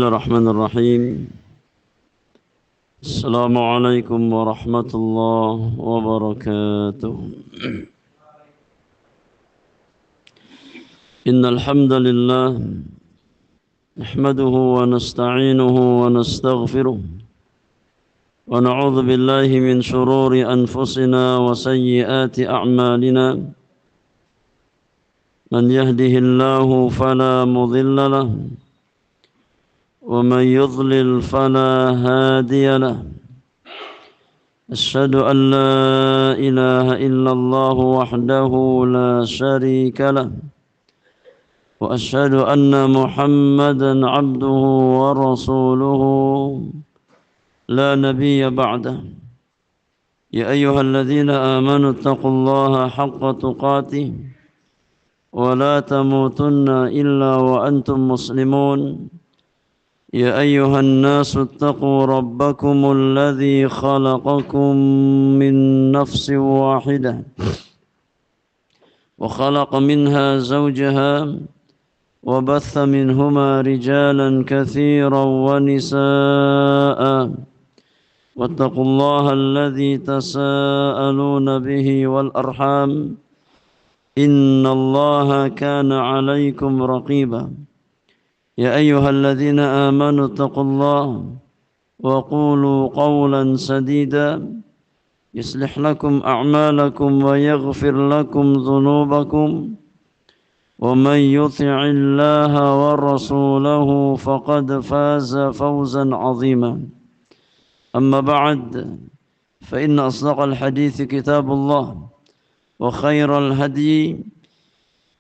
الله الرحمن الرحيم. السلام عليكم ورحمة الله وبركاته. إن الحمد لله نحمده ونستعينه ونستغفره ونعوذ بالله من شرور أنفسنا وسيئات أعمالنا. من يهده الله فلا مضل له ومن يضلل فلا هادي له. أشهد أن لا إله إلا الله وحده لا شريك له وأشهد أن محمدا عبده ورسوله لا نبي بعده. يا أيها الذين آمنوا اتقوا الله حق تقاته ولا تموتن إلا وأنتم مسلمون. يا أيها الناس اتقوا ربكم الذي خلقكم من نفس واحدة وخلق منها زوجها وبث منهما رجالا كثيرا ونساء واتقوا الله الذي تساءلون به والأرحام إن الله كان عليكم رقيبا. يا أيها الذين آمنوا اتقوا الله وقولوا قولا سديدا يصلح لكم أعمالكم ويغفر لكم ذنوبكم ومن يطع الله ورسوله فقد فاز فوزا عظيما. أما بعد فإن أصدق الحديث كتاب الله وخير الهدي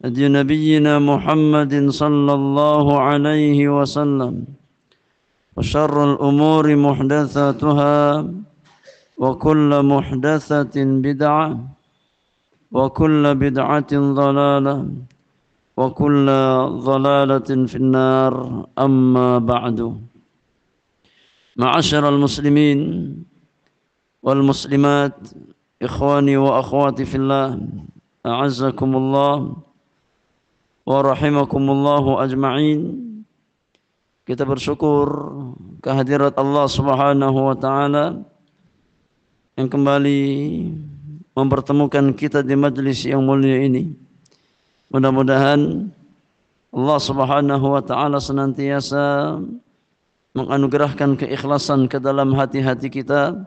هدي نبينا محمد صلى الله عليه وسلم وشر الأمور محدثاتها وكل محدثة بدعة وكل بدعة ضلالة وكل ضلالة في النار. أما بعد. معاشر المسلمين والmuslimat, ikhwani wa akhwati fillah, a'azzakumullah wa rahimakumullahu ajma'in. Kita bersyukur kehadirat Allah Subhanahu wa taala yang kembali mempertemukan kita di majlis yang mulia ini. Mudah-mudahan Allah Subhanahu wa taala senantiasa menganugerahkan keikhlasan ke dalam hati-hati kita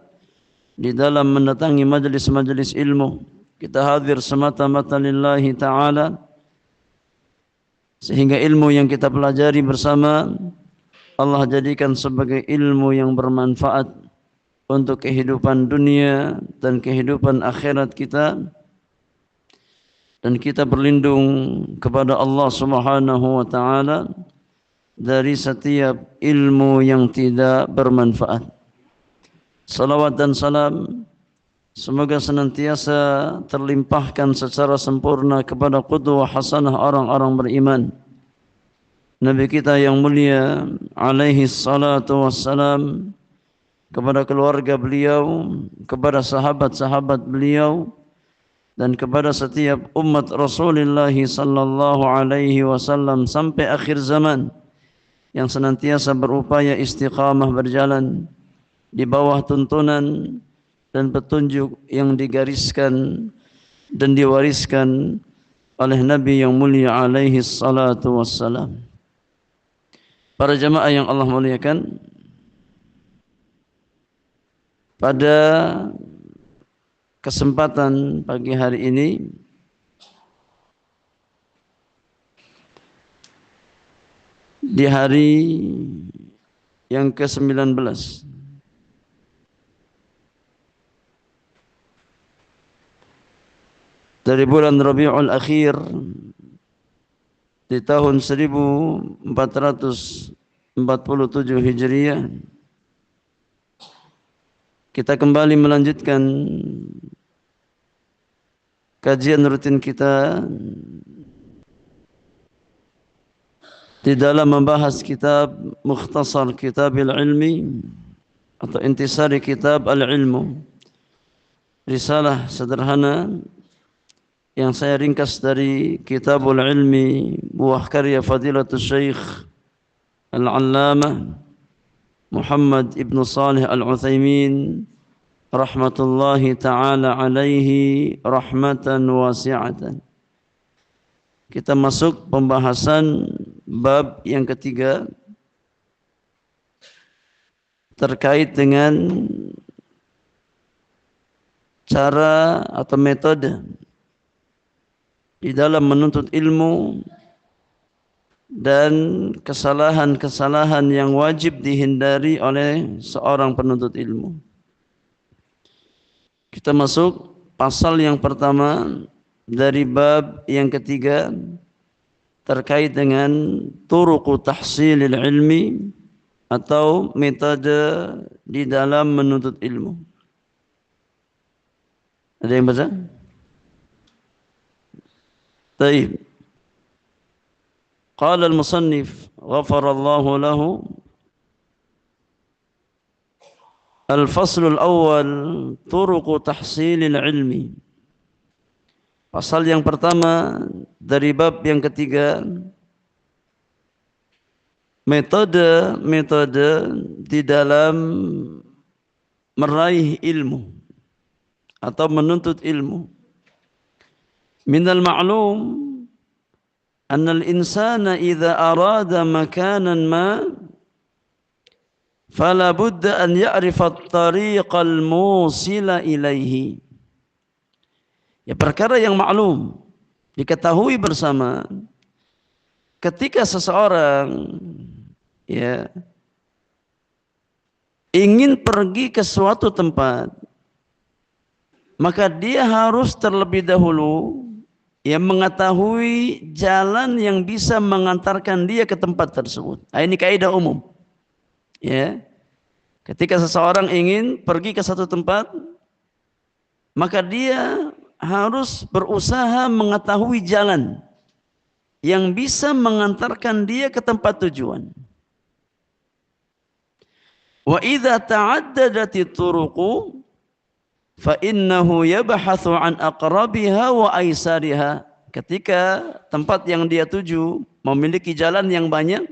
di dalam mendatangi majlis-majlis ilmu. Kita hadir semata-mata lillahi ta'ala, sehingga ilmu yang kita pelajari bersama Allah jadikan sebagai ilmu yang bermanfaat untuk kehidupan dunia dan kehidupan akhirat kita. Dan kita berlindung kepada Allah Subhanahu wa ta'ala dari setiap ilmu yang tidak bermanfaat. Salawat dan salam semoga senantiasa terlimpahkan secara sempurna kepada qudwah hasanah orang-orang beriman, Nabi kita yang mulia alaihi salatu wassalam, kepada keluarga beliau, kepada sahabat-sahabat beliau, dan kepada setiap umat Rasulullah sallallahu alaihi wasallam sampai akhir zaman, yang senantiasa berupaya istiqamah berjalan di bawah tuntunan dan petunjuk yang digariskan dan diwariskan oleh Nabi yang mulia alaihi salatu wassalam. Para jamaah yang Allah muliakan, pada kesempatan pagi hari ini di hari yang ke-19 dari bulan Rabiul Akhir di tahun 1447 Hijriah, kita kembali melanjutkan kajian rutin kita di dalam membahas kitab Mukhtasar Kitabil Ilmi atau Intisari Kitab Al-Ilmu, risalah sederhana yang saya ringkas dari Kitabul Ilmi, buah karya Fadilatul Syekh Al-Allamah Muhammad ibn Salih Al-Utsaimin rahmatullahi ta'ala alaihi rahmatan wasi'atan. Kita masuk pembahasan bab yang ketiga terkait dengan cara atau metode di dalam menuntut ilmu dan kesalahan-kesalahan yang wajib dihindari oleh seorang penuntut ilmu. Kita masuk pasal yang pertama dari bab yang ketiga terkait dengan turuqu tahsilil ilmi atau metode di dalam menuntut ilmu. Ada yang baca? Baik. Qala al-musannif ghafarallahu lahu al-fasl al-awwal turuq tahsilil ilmi. Pasal yang pertama dari bab yang ketiga metode-metode di dalam meraih ilmu atau menuntut ilmu. Minal ma'lum anna al-insana idza arada makanan ma fala budda an ya'rifa at-tariqa al-musila ilaihi. Ya, perkara yang maklum diketahui bersama ketika seseorang ya ingin pergi ke suatu tempat, maka dia harus terlebih dahulu mengetahui jalan yang bisa mengantarkan dia ke tempat tersebut. Ini kaidah umum. Ya. Ketika seseorang ingin pergi ke satu tempat, maka dia harus berusaha mengetahui jalan yang bisa mengantarkan dia ke tempat tujuan. Wa idza ta'addadat turuqu fa innahu yabhathu an aqrabiha wa aisariha. Ketika tempat yang dia tuju memiliki jalan yang banyak,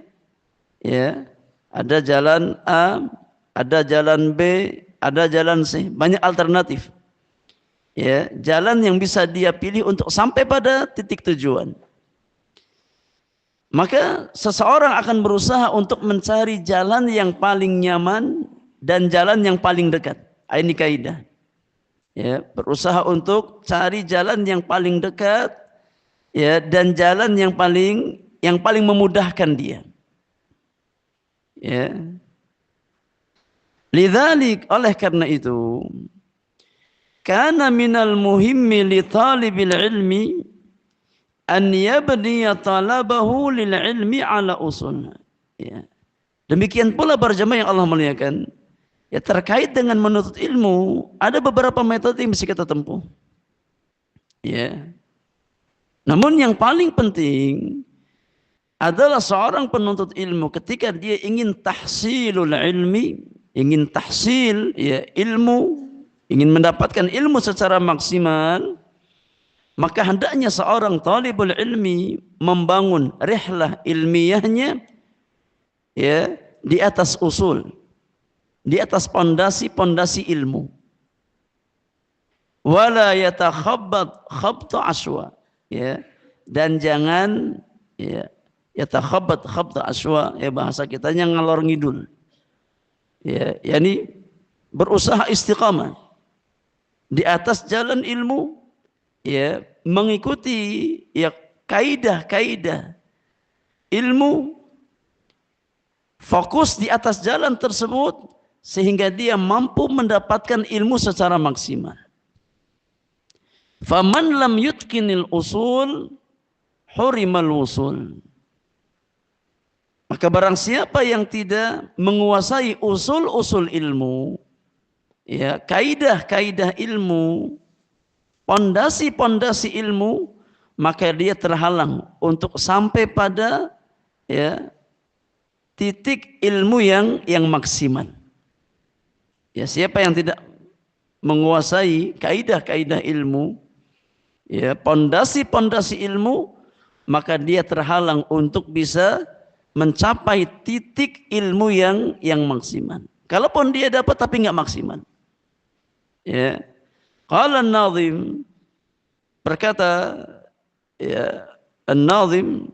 ya, ada jalan A, ada jalan B, ada jalan C, banyak alternatif. Ya, jalan yang bisa dia pilih untuk sampai pada titik tujuan. Maka seseorang akan berusaha untuk mencari jalan yang paling nyaman dan jalan yang paling dekat. Ini kaidah. Ya, berusaha untuk cari jalan yang paling dekat, ya, dan jalan yang paling memudahkan dia. Ya. Lidzalik, oleh karena itu, kana minal muhimmi li talibil ilmi an yabniya talabahu lil ilmi ala usul. Ya. Demikian pula para jemaah yang Allah muliakan, ya, terkait dengan menuntut ilmu, ada beberapa metode yang bisa kita tempuh. Ya. Namun yang paling penting adalah seorang penuntut ilmu ketika dia ingin tahsilul ilmi, ingin tahsil, ya, ilmu, ingin mendapatkan ilmu secara maksimal, maka hendaknya seorang talibul ilmi membangun rihlah ilmiahnya, ya, di atas usul, di atas pondasi-pondasi ilmu. Wala yatakhabbat khabta aswa, ya, dan jangan, ya, yatakhabbat khabta aswa, ya, bahasa kitanya ngalor ngidul. Ya, yakni berusaha istiqamah di atas jalan ilmu, ya, mengikuti, ya, kaidah-kaidah ilmu, fokus di atas jalan tersebut sehingga dia mampu mendapatkan ilmu secara maksimal. Faman lam yutqinil usul hurimal wusul. Maka barang siapa yang tidak menguasai usul-usul ilmu, ya, kaidah-kaidah ilmu, pondasi-pondasi ilmu, maka dia terhalang untuk sampai pada, ya, titik ilmu yang maksimal. Ya, siapa yang tidak menguasai kaidah-kaidah ilmu, ya, pondasi-pondasi ilmu, maka dia terhalang untuk bisa, mencapai titik ilmu yang maksimal. Kalaupun dia dapat tapi enggak maksimal. Ya. Qala an-Nazim, berkata ya an-Nazim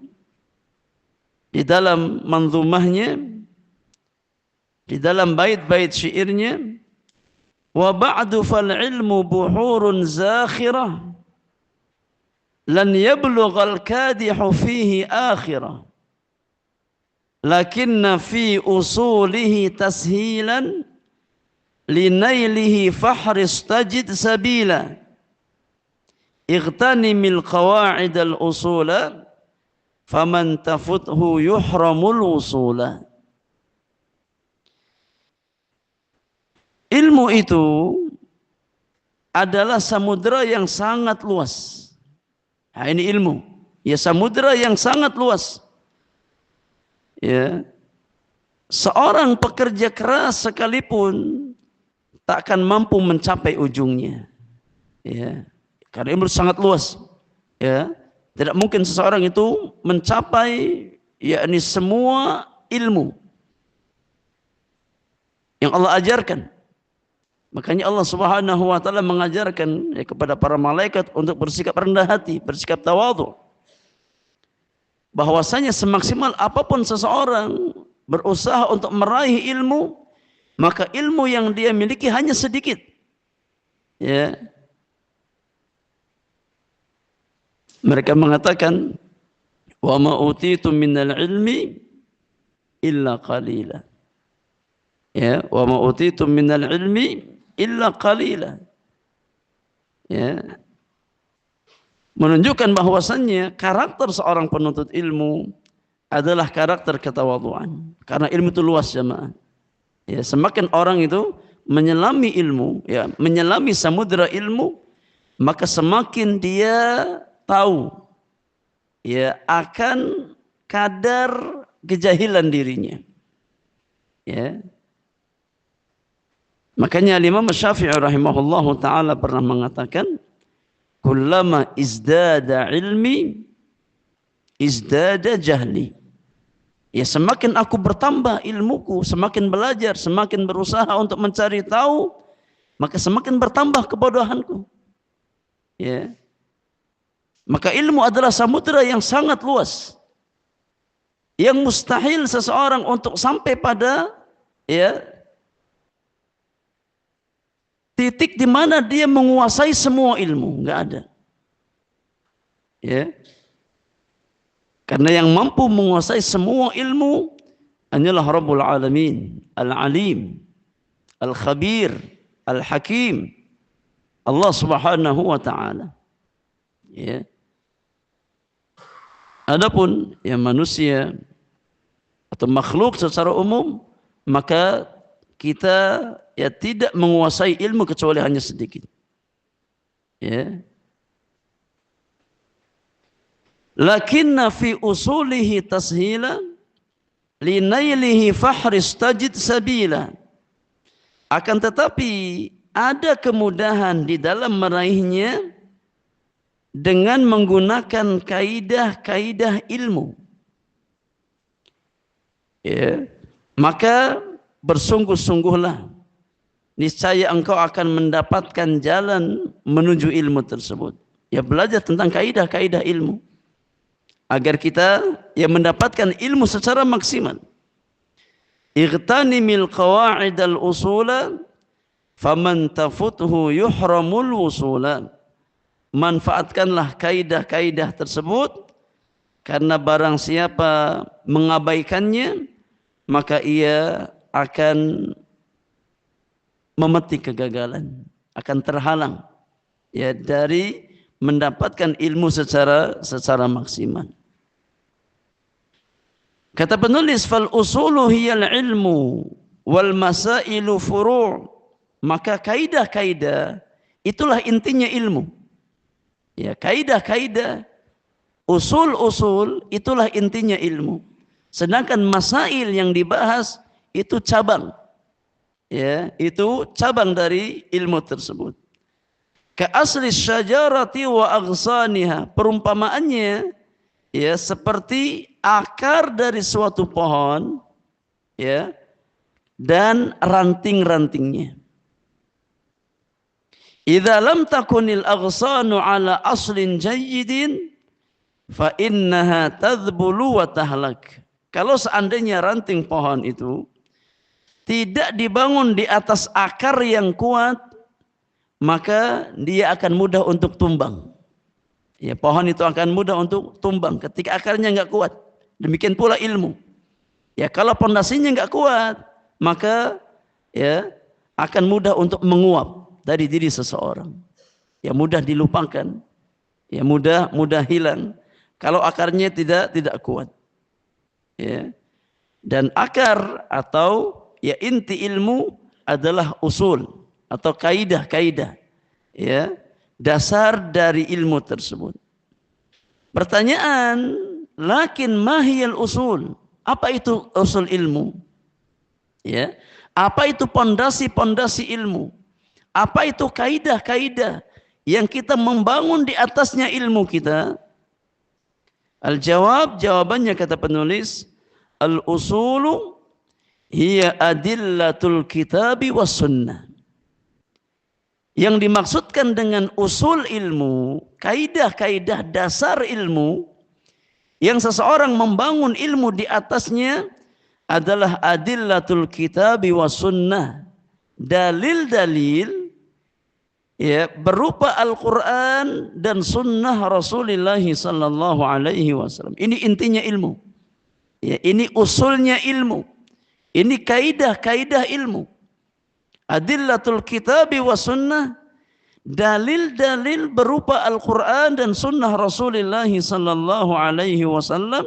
di dalam manzumahnya, di dalam bait-bait syairnya, wa ba'du fal ilmu buhurun zakhirah lan yablughal kadihu fihi akhirah lakinna fi usulihi tashilan linailihi fahris tajid sabila igtanimil qawa'idal usula faman tafuthu yuhramul usula. Ilmu itu adalah samudera yang sangat luas. Nah, ini ilmu. Ya, samudera yang sangat luas. Ya. Seorang pekerja keras sekalipun tak akan mampu mencapai ujungnya. Ya. Karena ilmu sangat luas. Ya. Tidak mungkin seseorang itu mencapai yakni semua ilmu yang Allah ajarkan. Makanya Allah Subhanahu wa taala mengajarkan kepada para malaikat untuk bersikap rendah hati, bersikap tawadhu. Bahwasanya semaksimal apapun seseorang berusaha untuk meraih ilmu, maka ilmu yang dia miliki hanya sedikit. Ya. Mereka mengatakan, "Wa ma utitu minal ilmi illa qalila." Ya, "Wa ma utitu minal ilmi illa qalila." Ya. Menunjukkan bahwasannya karakter seorang penuntut ilmu adalah karakter ketawadhuan. Karena ilmu itu luas, jemaah. Ya, semakin orang itu menyelami ilmu, ya, menyelami samudera ilmu, maka semakin dia tahu ya akan kadar kejahilan dirinya. Ya. Makanya Imam Syafi'i rahimahullahu taala pernah mengatakan, kullama izdada ilmi izdada jahli. Ya, semakin aku bertambah ilmuku, semakin belajar, semakin berusaha untuk mencari tahu, maka semakin bertambah kebodohanku. Ya. Maka ilmu adalah samudera yang sangat luas, yang mustahil seseorang untuk sampai pada ya titik di mana dia menguasai semua ilmu, enggak ada. Ya. Karena yang mampu menguasai semua ilmu hanyalah Rabbul Alamin, Al-Alim, Al-Khabir, Al-Hakim, Allah Subhanahu wa taala. Ya. Adapun yang manusia atau makhluk secara umum, maka kita ya tidak menguasai ilmu kecuali hanya sedikit. Ya. Lakinna fi usulihi tashila linailihi fahris tajid sabila. Akan tetapi ada kemudahan di dalam meraihnya dengan menggunakan kaidah-kaidah ilmu. Ya. Maka bersungguh-sungguhlah, niscaya engkau akan mendapatkan jalan menuju ilmu tersebut. Ya, belajar tentang kaidah-kaidah ilmu agar kita ya mendapatkan ilmu secara maksimal. Igtanimil qawa'idal usula faman tafuthu yuhramul wusula. Manfaatkanlah kaidah-kaidah tersebut, karena barang siapa mengabaikannya maka ia akan memetik kegagalan, akan terhalang ya dari mendapatkan ilmu secara maksimal. Kata penulis, fal usulu hiyal ilmu wal masailu furu'. Maka kaidah-kaidah itulah intinya ilmu. Ya, kaidah-kaidah, usul-usul itulah intinya ilmu. Sedangkan masail yang dibahas itu cabang. Ya, itu cabang dari ilmu tersebut. Ka asli syajarati wa aghsaniha. Perumpamaannya ya seperti akar dari suatu pohon, ya, dan ranting-rantingnya. Idza lam takunil aghsanu ala aslin jayyidin fa innaha tadhbulu wa tahlak. Kalau seandainya ranting pohon itu tidak dibangun di atas akar yang kuat, maka dia akan mudah untuk tumbang. Ya, pohon itu akan mudah untuk tumbang ketika akarnya enggak kuat. Demikian pula ilmu. Ya, kalau pondasinya enggak kuat, maka ya akan mudah untuk menguap dari diri seseorang. Ya, mudah dilupakan. Ya, mudah hilang kalau akarnya tidak kuat. Ya. Dan akar atau ya inti ilmu adalah usul atau kaidah-kaidah, ya, dasar dari ilmu tersebut. Pertanyaan, lakin mahiyal usul? Apa itu usul ilmu? Ya, apa itu pondasi-pondasi ilmu? Apa itu kaidah-kaidah yang kita membangun di atasnya ilmu kita? Al-jawab, jawabannya kata penulis, al-usulu hiya adillatul kitabi was sunnah. Yang dimaksudkan dengan usul ilmu, kaidah-kaidah dasar ilmu yang seseorang membangun ilmu di atasnya adalah adillatul kitabi was sunnah. Dalil-dalil ya berupa Al-Quran dan sunnah Rasulullah sallallahu alaihi wasallam. Ini intinya ilmu. Ya, ini usulnya ilmu. Ini kaidah-kaidah ilmu. Adillatul kitabi wa sunnah, dalil-dalil berupa Al-Quran dan sunnah Rasulullah sallallahu alaihi wasallam,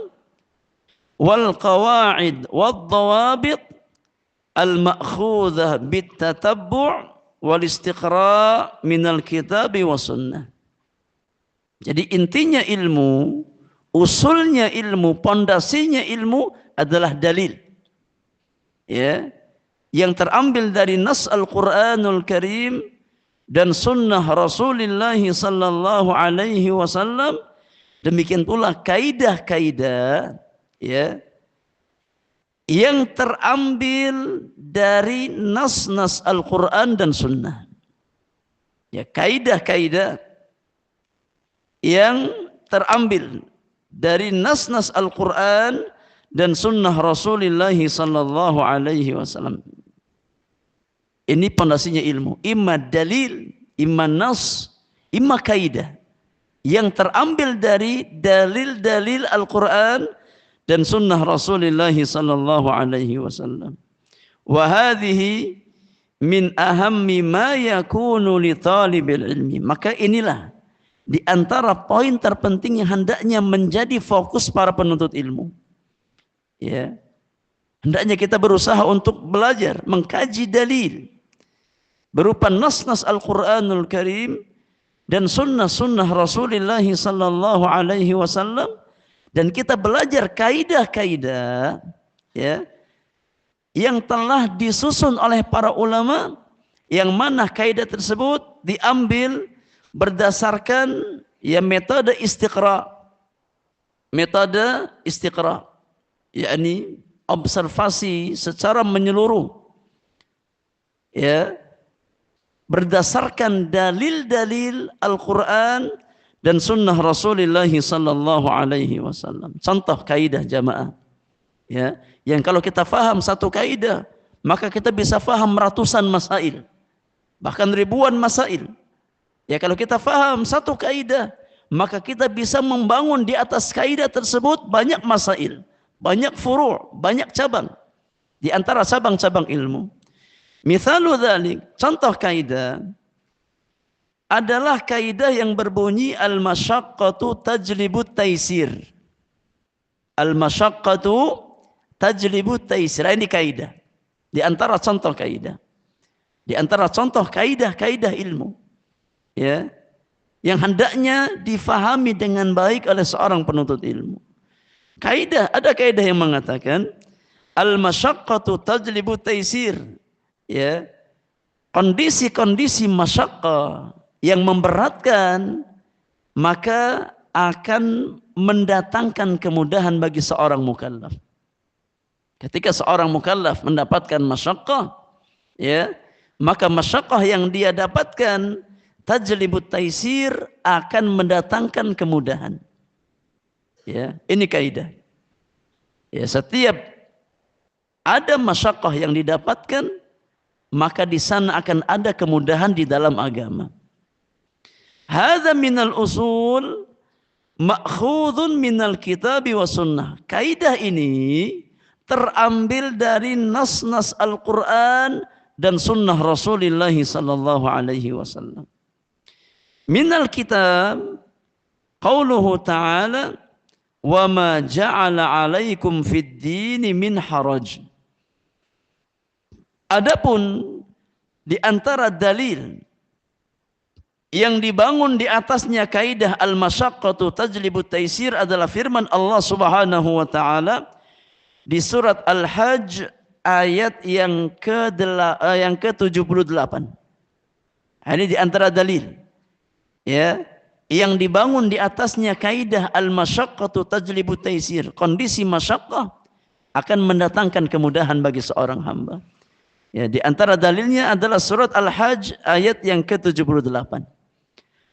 wal qawaid wad dawabit al-ma'khudhah bit tatabbu' wal istiqra' minal kitabi wa sunnah. Jadi intinya ilmu, usulnya ilmu, pondasinya ilmu adalah dalil. Ya, yang terambil dari nas Al-Qur'anul Karim dan sunnah Rasulullah sallallahu alaihi wasallam. Demikian pula kaidah-kaidah ya yang terambil dari nas-nas Al-Quran dan sunnah. Ya, kaidah-kaidah yang terambil dari nas-nas Al-Quran dan sunnah Rasulullah sallallahu alaihi wasallam. Ini pondasinya ilmu. Imma dalil, imma nas, imma kaidah yang terambil dari dalil-dalil Al-Quran dan sunnah Rasulullah sallallahu alaihi wasallam. Wa hadhihi min ahammi ma yakunu li talibil ilmi. Maka inilah di antara poin terpenting yang hendaknya menjadi fokus para penuntut ilmu. Ya. Hendaknya kita berusaha untuk belajar, mengkaji dalil berupa nas-nas Al-Qur'anul Karim dan sunnah-sunnah Rasulullah sallallahu alaihi wasallam, dan kita belajar kaidah-kaidah ya yang telah disusun oleh para ulama, yang mana kaidah tersebut diambil berdasarkan ya metode istiqra. Metode istiqra yakni observasi secara menyeluruh ya berdasarkan dalil-dalil Al-Quran dan sunnah Rasulullah sallallahu alaihi wasallam. Contoh kaidah jamaah ya, yang kalau kita faham satu kaidah, maka kita bisa faham ratusan masail, bahkan ribuan masail. Ya, kalau kita faham satu kaidah, maka kita bisa membangun di atas kaidah tersebut banyak masail, banyak furu', banyak cabang di antara cabang-cabang ilmu. Mithalu dzalik, contoh kaidah adalah kaidah yang berbunyi al-masyaqqatu tajlibut taisir. Al-masyaqqatu tajlibut taisir. Ini kaidah. Di antara contoh kaidah. Di antara contoh kaidah-kaidah ilmu. Ya. Yang hendaknya difahami dengan baik oleh seorang penuntut ilmu. Kaidah, ada kaidah yang mengatakan al-masyaqqatu tajlibut taisir. Ya. Kondisi-kondisi masyaqqah yang memberatkan, maka akan mendatangkan kemudahan bagi seorang mukallaf. Ketika seorang mukallaf mendapatkan masyaqqah, ya, maka masyaqqah yang dia dapatkan tajlibut taisir, akan mendatangkan kemudahan. Ya, ini kaidah. Ya, setiap ada masyaqqah yang didapatkan, maka di sana akan ada kemudahan di dalam agama. Hadza minal usul ma'khudun minal kitabi wa sunnah. Kaidah ini terambil dari nas-nas Al-Quran dan sunnah Rasulullah sallallahu alaihi wasallam. Minal kitab qauluhu ta'ala wa ma ja'ala 'alaikum fid dini min haraj. Adapun di antara dalil yang dibangun di atasnya kaidah al-masyaqqatu tajlibut taisir adalah firman Allah Subhanahu wa taala di surat Al-Hajj ayat yang ke-78. Ini di antara dalil, ya, yang dibangun di atasnya kaidah al-masyaqqatu tajlibut taisir. Kondisi masyaqqah akan mendatangkan kemudahan bagi seorang hamba. Ya, di antara dalilnya adalah surat Al-Hajj ayat yang ke-78.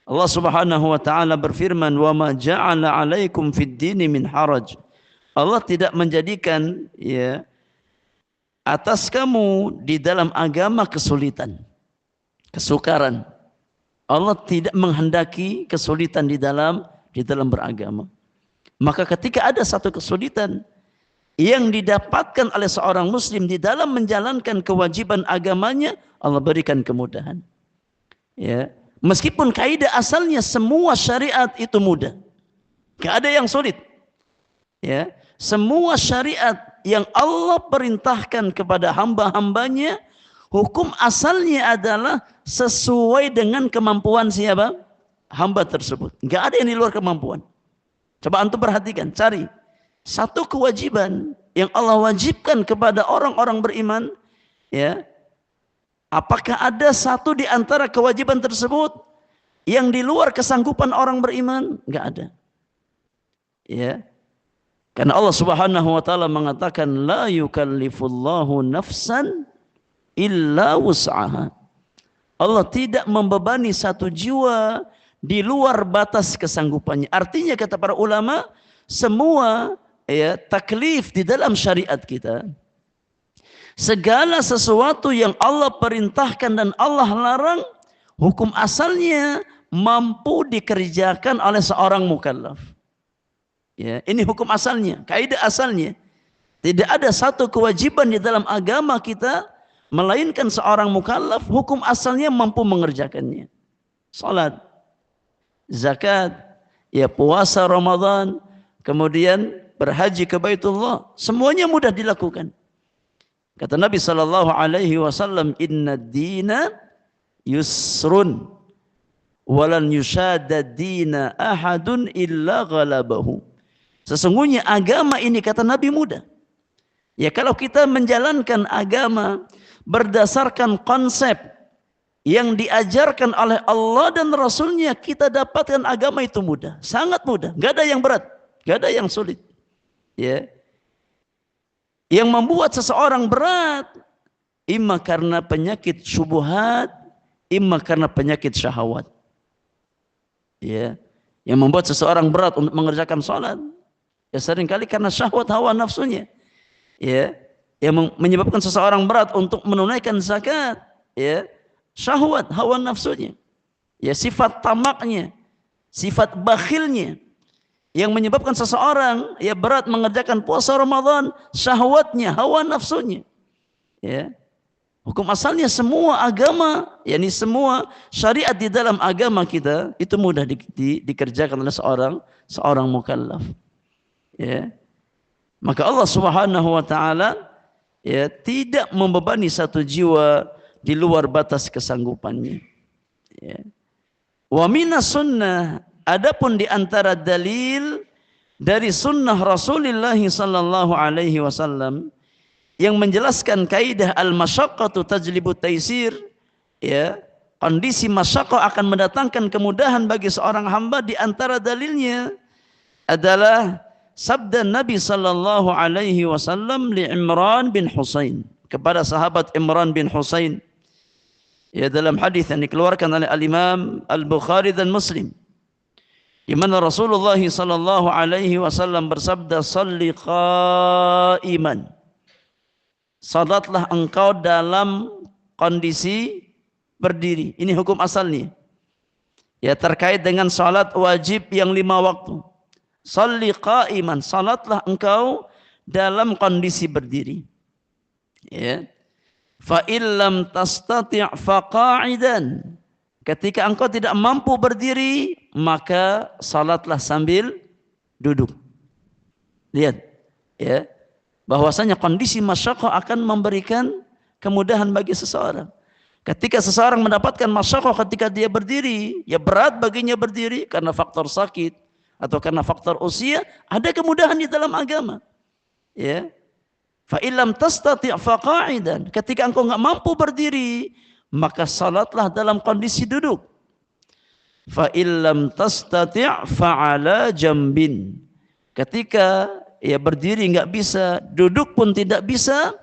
Allah Subhanahu wa taala berfirman, "Wa ma ja'ala 'alaikum fid dini min haraj." Allah tidak menjadikan, ya, atas kamu di dalam agama kesulitan, kesukaran. Allah tidak menghendaki kesulitan di dalam beragama. Maka ketika ada satu kesulitan yang didapatkan oleh seorang muslim di dalam menjalankan kewajiban agamanya, Allah berikan kemudahan. Ya, meskipun kaidah asalnya semua syariat itu mudah, tidak ada yang sulit. Ya, semua syariat yang Allah perintahkan kepada hamba-hambanya, hukum asalnya adalah sesuai dengan kemampuan siapa? Hamba tersebut. Enggak ada yang di luar kemampuan. Coba antum perhatikan, cari satu kewajiban yang Allah wajibkan kepada orang-orang beriman, ya. Apakah ada satu di antara kewajiban tersebut yang di luar kesanggupan orang beriman? Enggak ada. Ya. Karena Allah Subhanahu wa taala mengatakan la yukallifullahu nafsan illa wus'aha. Allah tidak membebani satu jiwa di luar batas kesanggupannya. Artinya kata para ulama, semua, ya, taklif di dalam syariat kita, segala sesuatu yang Allah perintahkan dan Allah larang, hukum asalnya mampu dikerjakan oleh seorang mukallaf. Ya, ini hukum asalnya, kaidah asalnya. Tidak ada satu kewajiban di dalam agama kita melainkan seorang mukallaf hukum asalnya mampu mengerjakannya. Salat, zakat, ya, puasa Ramadan, kemudian berhaji ke Baitullah, semuanya mudah dilakukan. Kata Nabi sallallahu alaihi wasallam, "Inna dina yusrun walan yushadda dina ahadun illa ghalabahu." Sesungguhnya agama ini, kata Nabi, mudah. Ya, kalau kita menjalankan agama berdasarkan konsep yang diajarkan oleh Allah dan Rasulnya, kita dapatkan agama itu mudah, sangat mudah. Gak ada yang berat, gak ada yang sulit. Ya, yang membuat seseorang berat, imma karena penyakit syubhat, imma karena penyakit syahwat. Ya, yang membuat seseorang berat untuk mengerjakan salat, ya, seringkali karena syahwat hawa nafsunya. Ya, yang menyebabkan seseorang berat untuk menunaikan zakat, ya, syahwat hawa nafsunya. Ya, sifat tamaknya, sifat bakhilnya, yang menyebabkan seseorang, ya, berat mengerjakan puasa Ramadan, syahwatnya, hawa nafsunya. Ya, hukum asalnya semua agama, yakni semua syariat di dalam agama kita itu mudah dikerjakan oleh seorang mukallaf. Ya, maka Allah Subhanahu wa taala, ya, tidak membebani satu jiwa di luar batas kesanggupannya. Ya. Wa minas sunnah, adapun di antara dalil dari sunnah Rasulullah sallallahu alaihi wasallam yang menjelaskan kaidah al-masyaqqatu tajlibut taisir, ya, kondisi masyaqqah akan mendatangkan kemudahan bagi seorang hamba. Di antara dalilnya adalah sabda Nabi sallallahu alaihi wasallam li Imran bin Husain, kepada sahabat Imran bin Husain, ya, dalam hadis yang dikeluarkan oleh Al-Imam Al-Bukhari dan Muslim, di mana Rasulullah sallallahu alaihi wasallam bersabda, "Shalli qa'iman." Salatlah engkau dalam kondisi berdiri. Ini hukum asalnya. Ya, terkait dengan salat wajib yang 5 waktu. Shalli qa'iman, salatlah engkau dalam kondisi berdiri. Ya. Fa illam tastati' fa qa'idan. Ketika engkau tidak mampu berdiri, maka salatlah sambil duduk. Lihat, ya, bahwasanya kondisi masyaqqah akan memberikan kemudahan bagi seseorang. Ketika seseorang mendapatkan masyaqqah ketika dia berdiri, ya berat baginya berdiri karena faktor sakit atau karena faktor usia, ada kemudahan di dalam agama. Ya. Fa illam tastati' fa qa'idan. Ketika engkau enggak mampu berdiri, maka salatlah dalam kondisi duduk. Fa illam tastati' fa 'ala jambin. Ketika ya berdiri enggak bisa, duduk pun tidak bisa,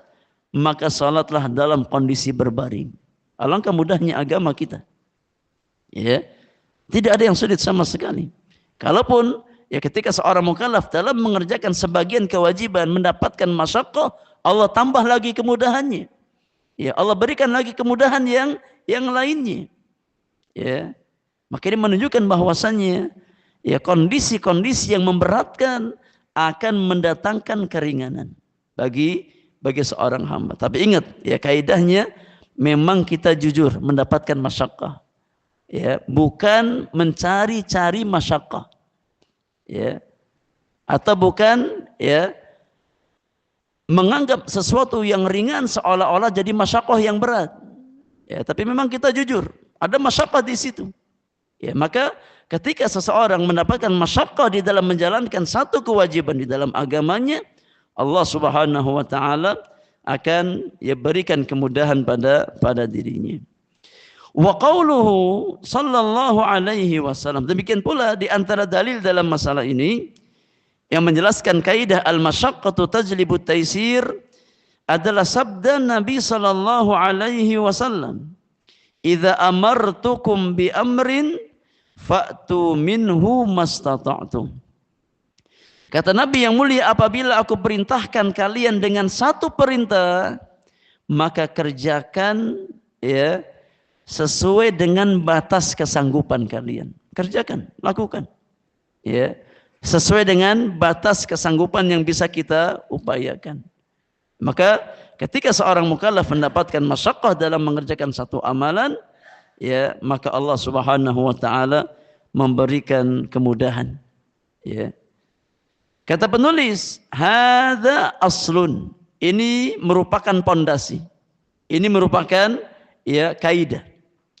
maka salatlah dalam kondisi berbaring. Alangkah mudahnya agama kita. Ya. Tidak ada yang sulit sama sekali. Kalaupun ya ketika seorang mukallaf dalam mengerjakan sebagian kewajiban mendapatkan masyaqqah, Allah tambah lagi kemudahannya. Ya, Allah berikan lagi kemudahan yang lainnya. Ya. Maka ini menunjukkan bahwasannya ya kondisi-kondisi yang memberatkan akan mendatangkan keringanan bagi seorang hamba. Tapi ingat ya, kaidahnya memang kita jujur mendapatkan masyaqqah. Ya, bukan mencari-cari masyaqqah. Ya. Atau bukan ya menganggap sesuatu yang ringan seolah-olah jadi masyaqqah yang berat. Ya, tapi memang kita jujur, ada masyaqqah di situ. Ya, maka ketika seseorang mendapatkan masyaqqah di dalam menjalankan satu kewajiban di dalam agamanya, Allah Subhanahu wa taala akan ya berikan kemudahan pada dirinya. Wa qauluhu sallallahu alaihi wasallam. Demikian pula di antara dalil dalam masalah ini yang menjelaskan kaidah al-masyaqqatu tajlibu taysir adalah sabda Nabi sallallahu alaihi wasallam, "Idza amartukum bi amrin fa'tu minhu mastata'tum." Kata Nabi yang mulia, apabila aku perintahkan kalian dengan satu perintah, maka kerjakan ya sesuai dengan batas kesanggupan kalian. Kerjakan, lakukan. Ya, sesuai dengan batas kesanggupan yang bisa kita upayakan. Maka ketika seorang mukallaf mendapatkan masyaqqah dalam mengerjakan satu amalan, ya, maka Allah Subhanahu wa taala memberikan kemudahan. Ya. Kata penulis, hadza aslun. Ini merupakan pondasi. Ini merupakan ya kaidah.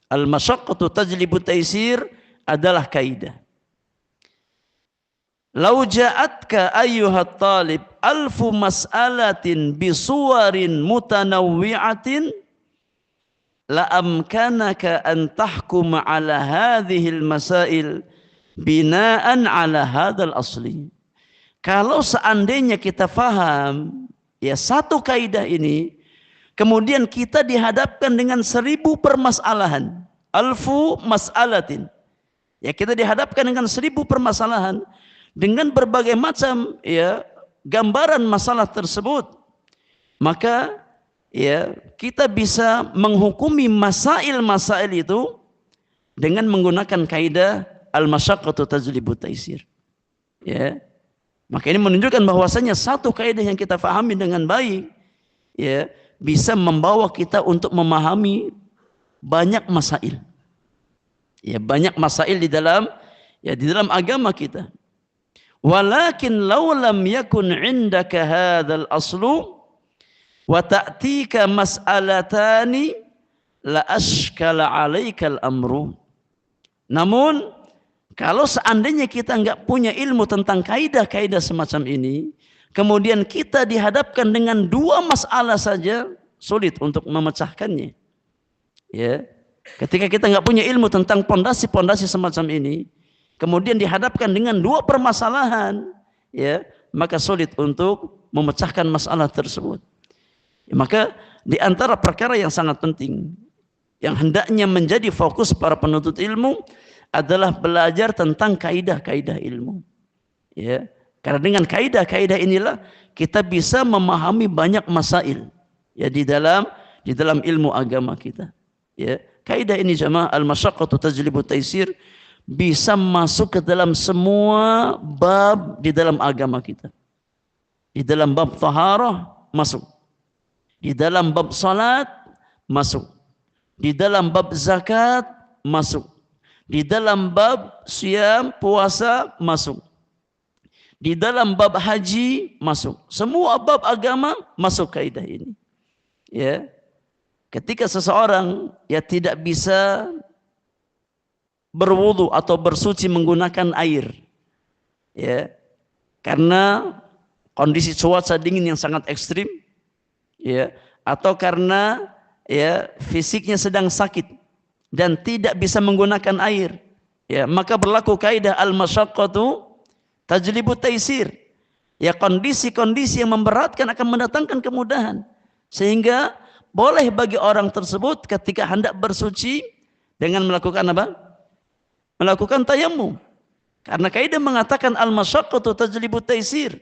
Al-masyaqqatu tajlibu taysir adalah kaidah. Lau ja'atka ayyuhat talib alfu mas'alatin bisuwarin mutanawwi'atin la amkanaka an tahkuma ala hadhil masail binaan ala hadzal asli. Kalau seandainya kita faham ya satu kaidah ini, kemudian kita dihadapkan dengan 1000 permasalahan, alfu mas'alatin. Ya, kita dihadapkan dengan 1000 permasalahan dengan berbagai macam ya gambaran masalah tersebut. Maka ya kita bisa menghukumi masail-masail itu dengan menggunakan kaidah al-masyaqqatu tajlibu taysir. Ya. Maka ini menunjukkan bahwasanya satu kaidah yang kita fahami dengan baik ya bisa membawa kita untuk memahami banyak masail. Ya, banyak masail di dalam agama kita. Walakin law lam yakun 'indaka hadzal aslu wa ta'tika mas'alatani la ashkala 'alaikal amru. Namun kalau seandainya kita enggak punya ilmu tentang kaidah-kaidah semacam ini, kemudian kita dihadapkan dengan 2 masalah saja, sulit untuk memecahkannya. Ya. Ketika kita nggak punya ilmu tentang pondasi-pondasi semacam ini, kemudian dihadapkan dengan dua permasalahan, ya, maka sulit untuk memecahkan masalah tersebut. Ya, maka di antara perkara yang sangat penting, yang hendaknya menjadi fokus para penuntut ilmu adalah belajar tentang kaidah-kaidah ilmu. Ya, karena dengan kaidah-kaidah inilah kita bisa memahami banyak masail, ya, di dalam ilmu agama kita. Ya, kaidah ini jamaah al-masyaqqatu tajlibu taisir bisa masuk ke dalam semua bab di dalam agama kita. Di dalam bab taharah masuk. Di dalam bab salat masuk. Di dalam bab zakat masuk. Di dalam bab siam puasa masuk. Di dalam bab haji masuk. Semua bab agama masuk kaidah ini. Ya. Ketika seseorang ya tidak bisa berwudu atau bersuci menggunakan air, ya, karena kondisi cuaca dingin yang sangat ekstrim, ya, atau karena ya fisiknya sedang sakit dan tidak bisa menggunakan air, ya, maka berlaku kaidah al-masyaqqatu tajlibu taisir. Ya, kondisi-kondisi yang memberatkan akan mendatangkan kemudahan, sehingga boleh bagi orang tersebut ketika hendak bersuci dengan melakukan apa? Melakukan tayammum. Karena kaidah mengatakan al-masyaqqatu tajlibu taisir.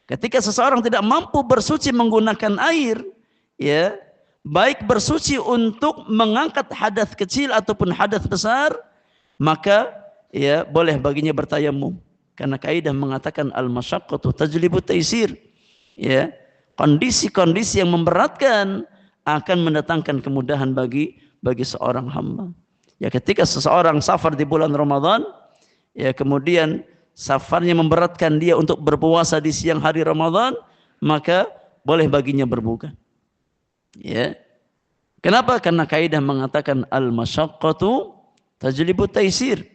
Ketika seseorang tidak mampu bersuci menggunakan air, ya, baik bersuci untuk mengangkat hadas kecil ataupun hadas besar, maka ya boleh baginya bertayammum. Karena kaidah mengatakan al-masyaqqatu tajlibu taisir. Ya, kondisi-kondisi yang memberatkan akan mendatangkan kemudahan bagi seorang hamba. Ya, ketika seseorang safar di bulan Ramadan, ya, kemudian safarnya memberatkan dia untuk berpuasa di siang hari Ramadan, maka boleh baginya berbuka. Ya. Kenapa? Karena kaidah mengatakan al-masyaqqatu tajlibu taisir.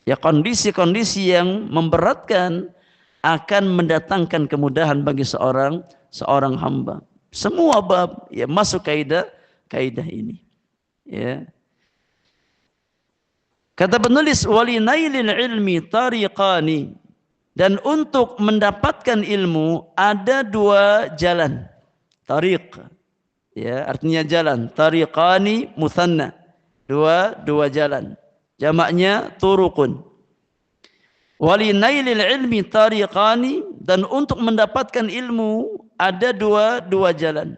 Ya, kondisi-kondisi yang memberatkan akan mendatangkan kemudahan bagi seorang hamba. Semua bab ya masuk kaidah ini. Ya. Kata penulis walinailil ilmi tariqani, dan untuk mendapatkan ilmu ada dua jalan. Tariq, ya, artinya jalan. Tariqani mutsanna, dua jalan. Jamaknya turuqun. Walinailil ilmi tariqani, dan untuk mendapatkan ilmu ada dua jalan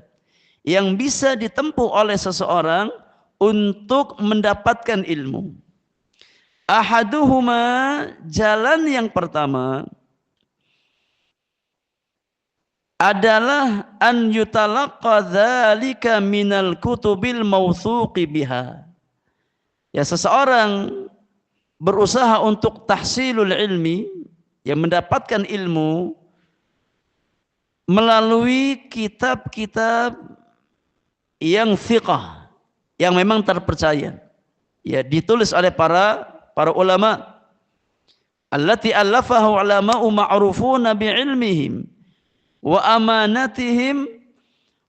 yang bisa ditempuh oleh seseorang untuk mendapatkan ilmu. Ahaduhuma, jalan yang pertama adalah an yutalaqqa dzalika minal kutubil mawthuqi biha. Ya, seseorang berusaha untuk tahsilul ilmi, yang mendapatkan ilmu melalui kitab-kitab yang thiqah, yang memang terpercaya, ya, ditulis oleh para ulama. Allati allafahu ulama'u ma'rufuna bi'ilmihim wa amanatihim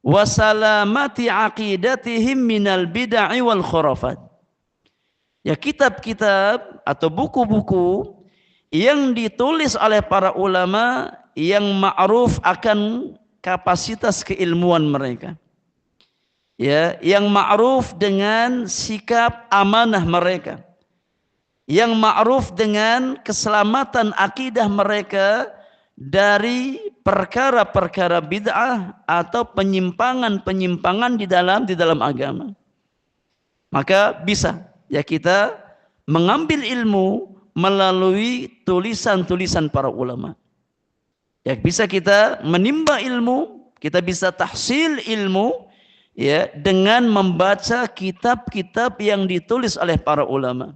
wa salamati aqidatihim minal bid'ah wal khurafat. Ya, kitab-kitab atau buku-buku yang ditulis oleh para ulama yang ma'ruf akan kapasitas keilmuan mereka. Ya, yang ma'ruf dengan sikap amanah mereka. Yang ma'ruf dengan keselamatan akidah mereka dari perkara-perkara bid'ah atau penyimpangan-penyimpangan di dalam agama. Maka bisa ya kita mengambil ilmu melalui tulisan-tulisan para ulama. Ya, bisa kita menimba ilmu, kita bisa tahsil ilmu, ya, dengan membaca kitab-kitab yang ditulis oleh para ulama.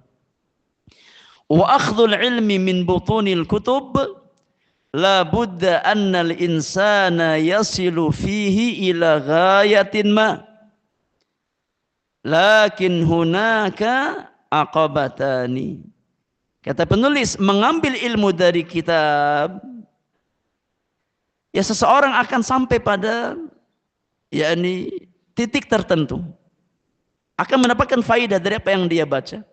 Wa akhdhul ilmi min butunil kutub la budda annal insana yasilu fihi ila ghayatin ma, lakin hunaka aqabatani. Kata penulis, mengambil ilmu dari kitab, ya, seseorang akan sampai pada yakni titik tertentu. akan mendapatkan faidah dari apa yang dia baca.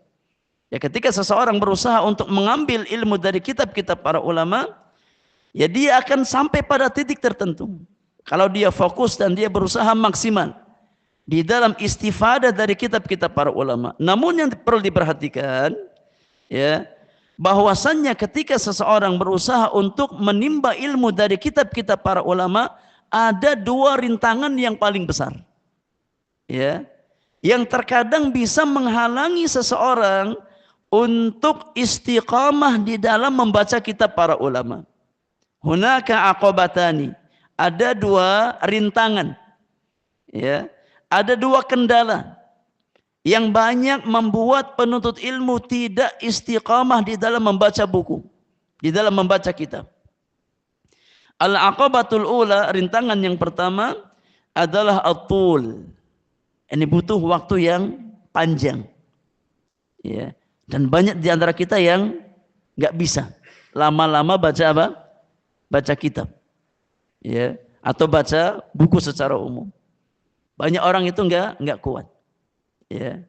Ya, ketika seseorang berusaha untuk mengambil ilmu dari kitab-kitab para ulama, ya dia akan sampai pada titik tertentu. Kalau dia fokus dan dia berusaha maksimal di dalam istifadah dari kitab-kitab para ulama. Namun yang perlu diperhatikan, ya, bahwasannya ketika seseorang berusaha untuk menimba ilmu dari kitab-kitab para ulama, ada dua rintangan yang paling besar, ya, yang terkadang bisa menghalangi seseorang untuk istiqamah di dalam membaca kitab para ulama. Hunaka aqobatani, ada dua rintangan, ya, ada dua kendala yang banyak membuat penuntut ilmu tidak istiqamah di dalam membaca buku, di dalam membaca kitab. Al-aqabatul ula, rintangan yang pertama adalah at-tul. Ini butuh waktu yang panjang, ya. Dan banyak di antara kita yang nggak bisa lama-lama baca apa? Baca kitab, ya, atau baca buku secara umum. Banyak orang itu nggak kuat, ya.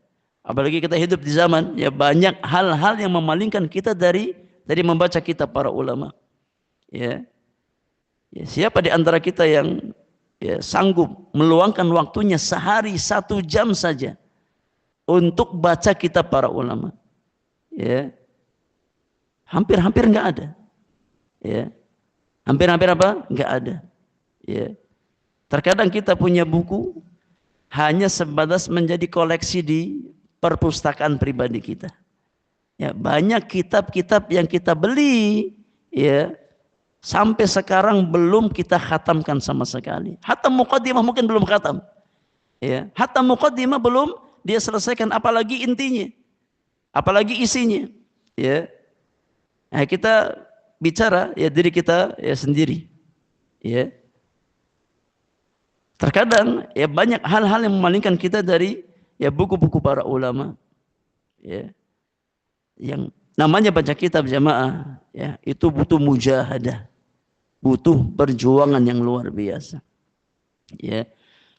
Apalagi kita hidup di zaman, ya, banyak hal-hal yang memalingkan kita dari membaca kitab para ulama, ya. Ya, siapa di antara kita yang, ya, sanggup meluangkan waktunya sehari 1 jam saja untuk baca kitab para ulama? Ya, hampir-hampir nggak ada, ya, hampir-hampir apa? Nggak ada, ya. Terkadang kita punya buku hanya sebatas menjadi koleksi di perpustakaan pribadi kita. Ya, banyak kitab-kitab yang kita beli, ya, sampai sekarang belum kita khatamkan sama sekali. Hatam muqaddimah mungkin belum khatam, ya. Hatam muqaddimah belum dia selesaikan, apalagi intinya, apalagi isinya, ya. Nah, kita bicara, ya, diri kita, ya, sendiri, ya. Terkadang, ya, banyak hal-hal yang memalingkan kita dari, ya, buku-buku para ulama, ya. Yang namanya baca kitab jamaah, ya, itu butuh mujahadah, butuh perjuangan yang luar biasa, ya.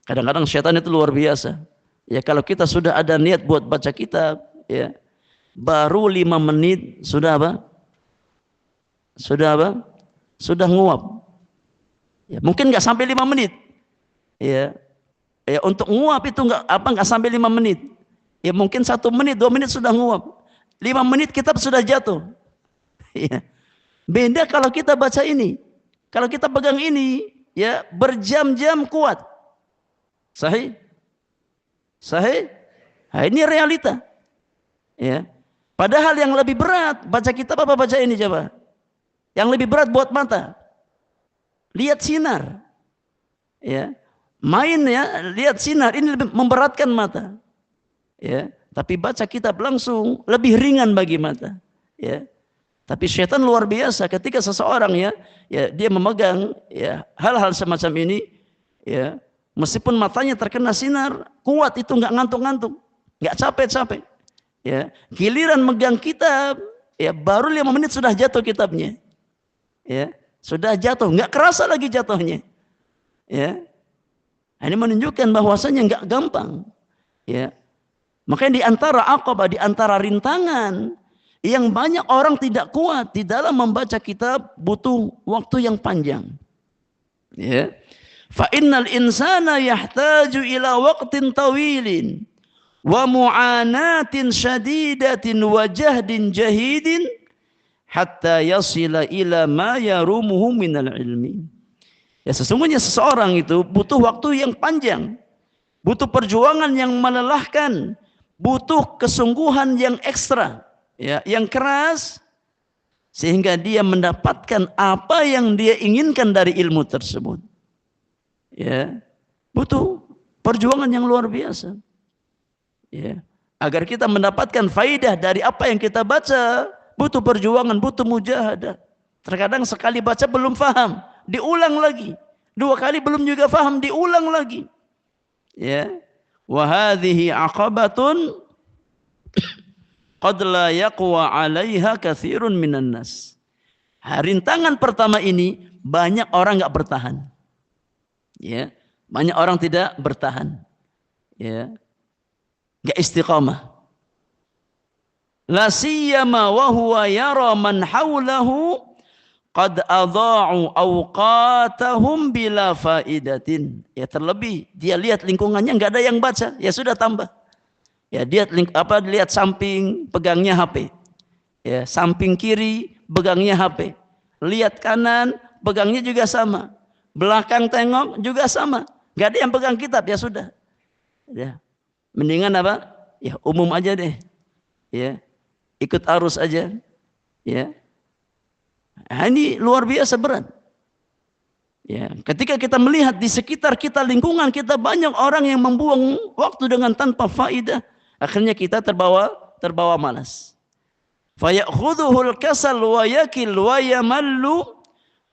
Kadang-kadang syaitan itu luar biasa, ya. Kalau kita sudah ada niat buat baca kitab, ya, baru 5 menit sudah apa? Sudah apa? Sudah nguap. Ya, mungkin nggak sampai 5 menit. Ya, ya, untuk nguap itu nggak sampai 5 menit. Ya, mungkin 1 menit, 2 menit sudah nguap. 5 menit kitab sudah jatuh. Ya. Beda kalau kita baca ini. Kalau kita pegang ini, ya, berjam-jam kuat. Sahih? Sahih? Nah, ini realita. Ya. Padahal yang lebih berat baca kitab apa baca ini coba? Yang lebih berat buat mata. Lihat sinar. Ya. Main, ya, lihat sinar ini lebih memberatkan mata. Ya. Tapi baca kitab langsung lebih ringan bagi mata. Ya. Tapi syaitan luar biasa ketika seseorang, ya, dia memegang, ya, hal-hal semacam ini, ya, meskipun matanya terkena sinar, kuat itu, nggak ngantuk-ngantuk, nggak capek-capek. Ya, giliran megang kitab, ya, baru 5 menit sudah jatuh kitabnya. Ya, sudah jatuh, nggak kerasa lagi jatuhnya. Ya, ini menunjukkan bahwasanya nggak gampang. Ya, makanya di antara aqabah, di antara rintangan yang banyak orang tidak kuat di dalam membaca kitab, butuh waktu yang panjang. Ya, fa innal insana yahtaju ila waqtin tawilin wa mu'anatin syadidatin wa jahdin jahidin hatta yasila ila ma yarumuhu minal ilmi. Ya, sesungguhnya seseorang itu butuh waktu yang panjang, butuh perjuangan yang melelahkan, butuh kesungguhan yang ekstra, ya, yang keras, sehingga dia mendapatkan apa yang dia inginkan dari ilmu tersebut. Ya, butuh perjuangan yang luar biasa. Ya, agar kita mendapatkan faidah dari apa yang kita baca, butuh perjuangan, butuh mujahadah. Terkadang sekali baca belum faham, diulang lagi. 2 kali belum juga faham, diulang lagi. Ya, wa hadhihi aqabatun qad la yaqwa 'alaiha katsirun minan nas. Rintangan pertama ini banyak orang enggak bertahan. Ya, banyak orang tidak bertahan. Ya. enggak istiqamah. La siyama wa huwa yara man hawlahu qad adha'u awqatahum bila faidatin. Ya terlebih dia lihat lingkungannya enggak ada yang baca, ya sudah tambah. Ya dia lihat samping pegangnya HP. Ya, samping kiri pegangnya HP. Lihat kanan pegangnya juga sama. Belakang tengok juga sama. Enggak ada yang pegang kitab, ya sudah. Ya. Mendingan apa? Ya umum aja deh. Ya. Ikut arus aja, ya. Nah, ini luar biasa berat. Ya, ketika kita melihat di sekitar kita, lingkungan kita banyak orang yang membuang waktu dengan tanpa faidah, akhirnya kita terbawa malas. Fayakhudhuhul kasal wa yakil wa yamallu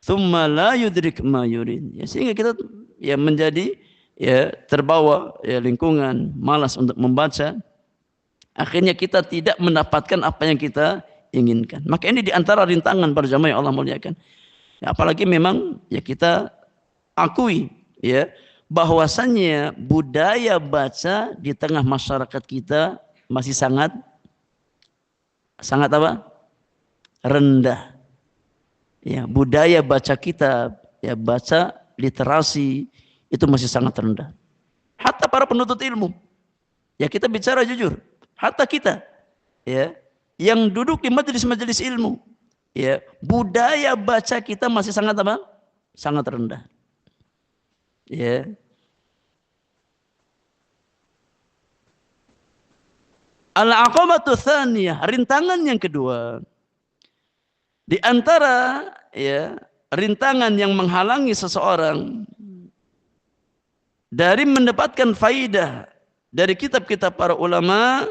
thumma la yudrik ma yurid. Ya, sehingga kita ya menjadi ya terbawa ya lingkungan, malas untuk membaca. Akhirnya kita tidak mendapatkan apa yang kita inginkan. Maka ini diantara rintangan para jamaah yang Allah muliakan. Ya, apalagi memang ya kita akui ya bahwasannya budaya baca di tengah masyarakat kita masih sangat apa? Rendah. Ya, budaya baca kita, ya baca literasi itu masih sangat rendah. Hatta para penuntut ilmu. Ya kita bicara jujur. Hatta kita ya yang duduk di majelis-majelis ilmu ya budaya baca kita masih sangat apa? Sangat rendah. Ya. Al-aqabatu tsaniyah, rintangan yang kedua. Di antara ya rintangan yang menghalangi seseorang dari mendapatkan faidah dari kitab-kitab para ulama,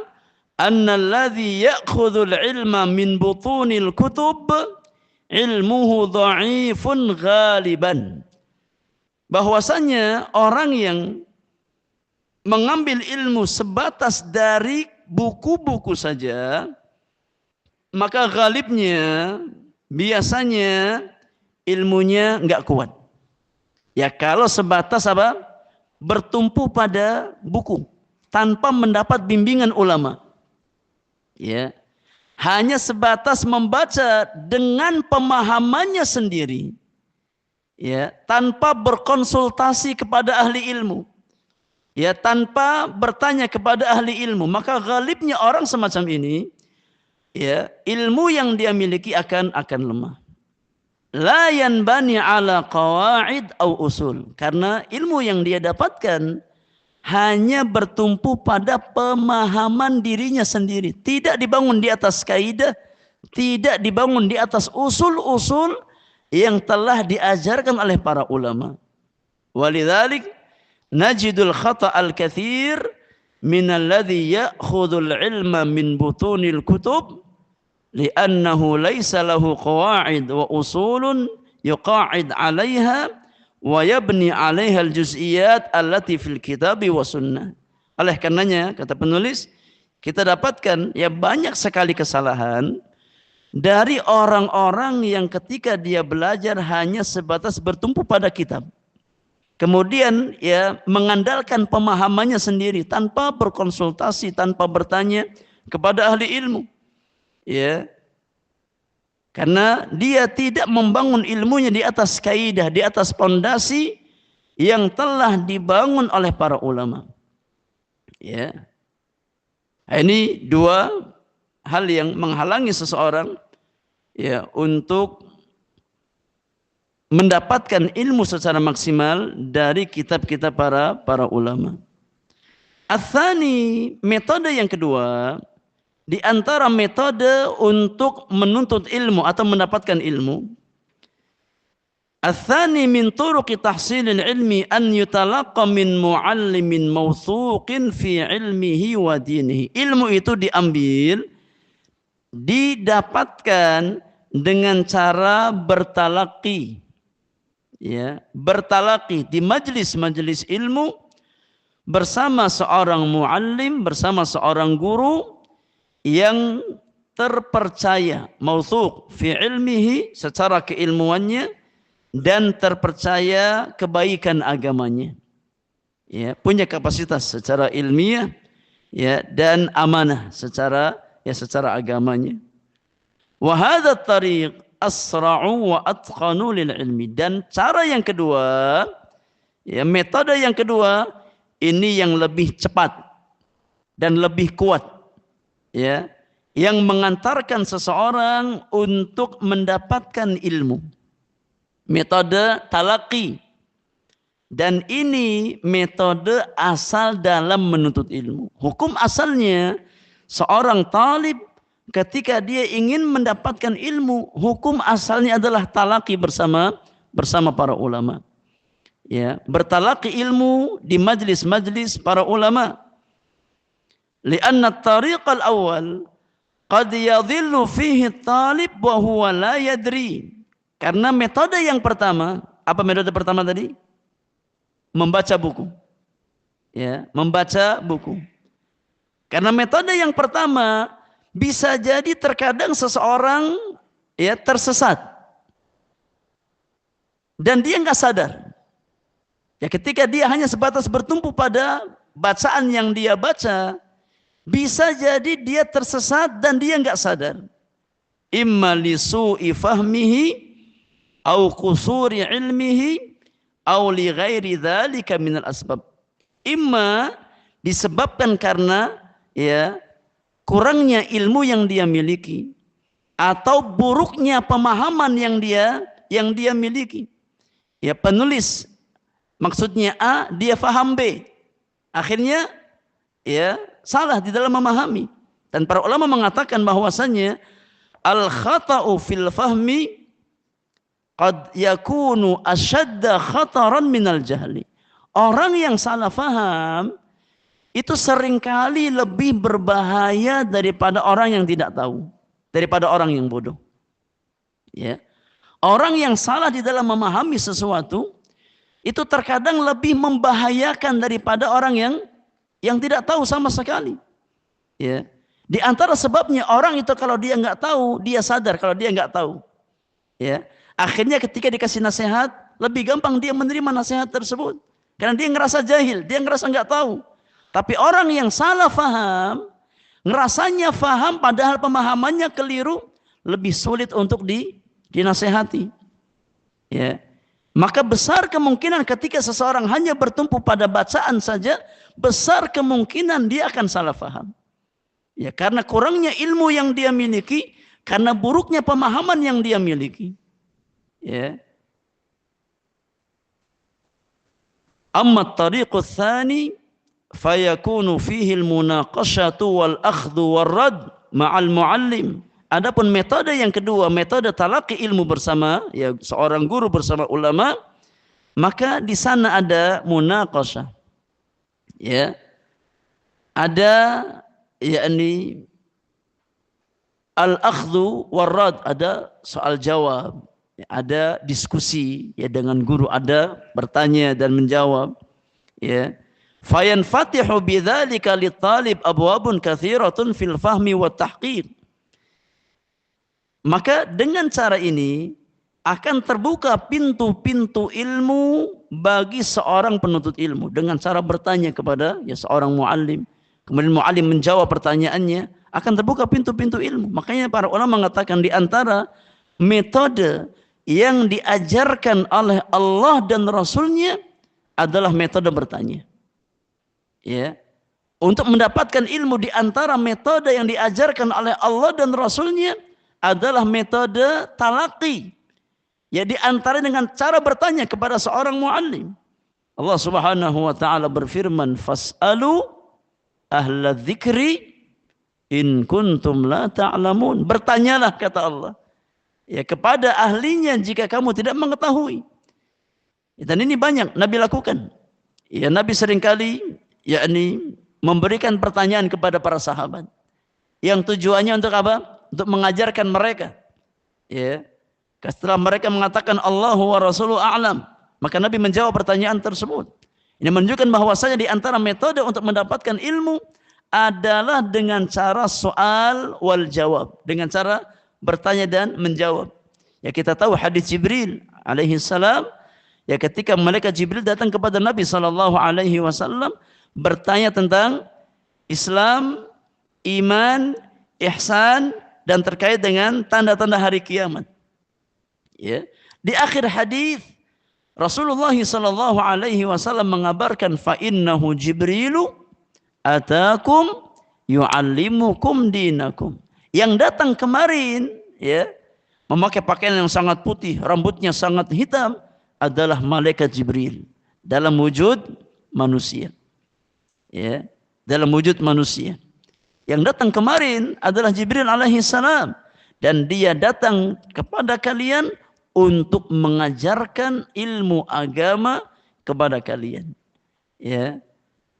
annalladzi ya'khudhul ilma min butunil kutub ilmuhu dha'ifun ghaliban. Bahwasanya orang yang mengambil ilmu sebatas dari buku-buku saja, maka ghalibnya biasanya ilmunya enggak kuat. Ya kalau sebatas apa? Bertumpu pada buku tanpa mendapat bimbingan ulama. Ya. Hanya sebatas membaca dengan pemahamannya sendiri. Ya, tanpa berkonsultasi kepada ahli ilmu. Ya, tanpa bertanya kepada ahli ilmu, maka ghalibnya orang semacam ini ya, ilmu yang dia miliki akan lemah. La yanbani ala qawaid au usul, karena ilmu yang dia dapatkan hanya bertumpu pada pemahaman dirinya sendiri, tidak dibangun di atas kaidah, tidak dibangun di atas usul-usul yang telah diajarkan oleh para ulama. Walidzalik najidul khata' al-katsir min alladhi ya'khudhul ilma min butunil kutub li'annahu laysa lahu qawa'id wa usulun yuqa'id 'alayha wa yabni 'alaiha al-juz'iyat allati fil kitabi wa sunnah. Oleh karenanya kata penulis, kita dapatkan ya banyak sekali kesalahan dari orang-orang yang ketika dia belajar hanya sebatas bertumpu pada kitab. Kemudian ya mengandalkan pemahamannya sendiri tanpa berkonsultasi, tanpa bertanya kepada ahli ilmu. Ya. Karena dia tidak membangun ilmunya di atas kaidah, di atas pondasi yang telah dibangun oleh para ulama. Ya. Ini dua hal yang menghalangi seseorang ya untuk mendapatkan ilmu secara maksimal dari kitab-kitab para ulama. Ats-tsani, metode yang kedua, di antara metode untuk menuntut ilmu atau mendapatkan ilmu, ats-tsani min turuqi tahsilil ilmi an yutalaqqa min muallimin mawthuqin fi ilmihi wa dinihi. Ilmu itu didapatkan dengan cara bertalaqi. Ya, bertalaqi di majelis-majelis ilmu bersama seorang muallim, bersama seorang guru yang terpercaya, mauthuq fi ilmihi, secara keilmuannya, dan terpercaya kebaikan agamanya. Ya, punya kapasitas secara ilmiah ya, dan amanah secara agamanya. Wa hadha tariq asra'u wa atqanu lil ilmi. Dan cara yang kedua, ya, metode yang kedua ini yang lebih cepat dan lebih kuat, ya, yang mengantarkan seseorang untuk mendapatkan ilmu. Metode talaqi. Dan ini metode asal dalam menuntut ilmu. Hukum asalnya seorang talib ketika dia ingin mendapatkan ilmu, hukum asalnya adalah talaqi bersama para ulama. Ya, bertalaqi ilmu di majlis-majlis para ulama. Lianna at-tariq al-awwal qad yadhillu fihi at-talib wa huwa la yadri. Karena metode yang pertama, apa metode pertama tadi? Membaca buku. Ya, membaca buku. Karena metode yang pertama bisa jadi terkadang seseorang, ya, tersesat. Dan dia nggak sadar. Ya, ketika dia hanya sebatas bertumpu pada bacaan yang dia baca, bisa jadi dia tersesat dan dia nggak sadar. Imma li su'i fahmihi au qusuri ilmihi au li ghairi dzalika minal asbab. Imma disebabkan karena, ya, kurangnya ilmu yang dia miliki atau buruknya pemahaman yang dia miliki. Ya, penulis maksudnya A, dia faham B. Akhirnya, ya, salah di dalam memahami. Dan para ulama mengatakan bahwasanya al khata'u fil fahmi qad yakunu ashadda khataran minal jahli. Orang yang salah faham itu seringkali lebih berbahaya daripada orang yang tidak tahu, daripada orang yang bodoh. Ya. Orang yang salah di dalam memahami sesuatu itu terkadang lebih membahayakan daripada orang yang tidak tahu sama sekali. Ya. Di antara sebabnya orang itu kalau dia nggak tahu, dia sadar kalau dia nggak tahu. Ya. Akhirnya ketika dikasih nasihat, lebih gampang dia menerima nasihat tersebut. Karena dia ngerasa jahil, dia ngerasa nggak tahu. Tapi orang yang salah faham, ngerasanya faham padahal pemahamannya keliru, lebih sulit untuk dinasehati. Ya. Maka besar kemungkinan ketika seseorang hanya bertumpu pada bacaan saja, besar kemungkinan dia akan salah faham. Ya, karena kurangnya ilmu yang dia miliki, karena buruknya pemahaman yang dia miliki. Ya. Amma at-tariqu tsani fayakunu fihi al-munaqashatu wal akhdhu war rad ma'al muallim. Adapun metode yang kedua, metode talaqi ilmu bersama, ya, seorang guru bersama ulama, maka di sana ada munaqashah. Ya. Ada, yakni al-akhdhu war rad, ada soal jawab. Ada diskusi, ya, dengan guru, ada bertanya dan menjawab, ya. Fayanfatihu bidzalika litalib abwabun katsiratun fil fahmi wat tahqiq. Maka dengan cara ini akan terbuka pintu-pintu ilmu bagi seorang penuntut ilmu dengan cara bertanya kepada, ya, seorang muallim. Kemudian muallim menjawab pertanyaannya, akan terbuka pintu-pintu ilmu. Makanya para ulama mengatakan di antara metode yang diajarkan oleh Allah dan Rasulnya adalah metode bertanya. Ya. Untuk mendapatkan ilmu di antara metode yang diajarkan oleh Allah dan Rasulnya adalah metode talaqi. Ya, di antara dengan cara bertanya kepada seorang muallim. Allah Subhanahu wa taala berfirman, "Fas'alu ahla dzikri in kuntum la ta'lamun." Bertanyalah, kata Allah, ya, kepada ahlinya jika kamu tidak mengetahui. Dan ini banyak Nabi lakukan. Ya, Nabi seringkali, yakni, memberikan pertanyaan kepada para sahabat. Yang tujuannya untuk apa? Untuk mengajarkan mereka. Ya. Setelah mereka mengatakan Allahu wa Rasuluhu a'lam, maka Nabi menjawab pertanyaan tersebut. Ini menunjukkan bahwasanya di antara metode untuk mendapatkan ilmu adalah dengan cara soal wal jawab, dengan cara bertanya dan menjawab. Ya, kita tahu hadis Jibril alaihi salam, ya, ketika malaikat Jibril datang kepada Nabi sallallahu alaihi wasallam bertanya tentang, Islam, iman, ihsan, dan terkait dengan tanda-tanda hari kiamat. Ya. Di akhir hadis Rasulullah sallallahu alaihi wasallam mengabarkan fa innahu Jibrilu atakum yu'allimukum dinakum. Yang datang kemarin ya, memakai pakaian yang sangat putih, rambutnya sangat hitam adalah malaikat Jibril dalam wujud manusia. Ya, dalam wujud manusia. Yang datang kemarin adalah Jibril alaihi salam dan dia datang kepada kalian untuk mengajarkan ilmu agama kepada kalian. Ya.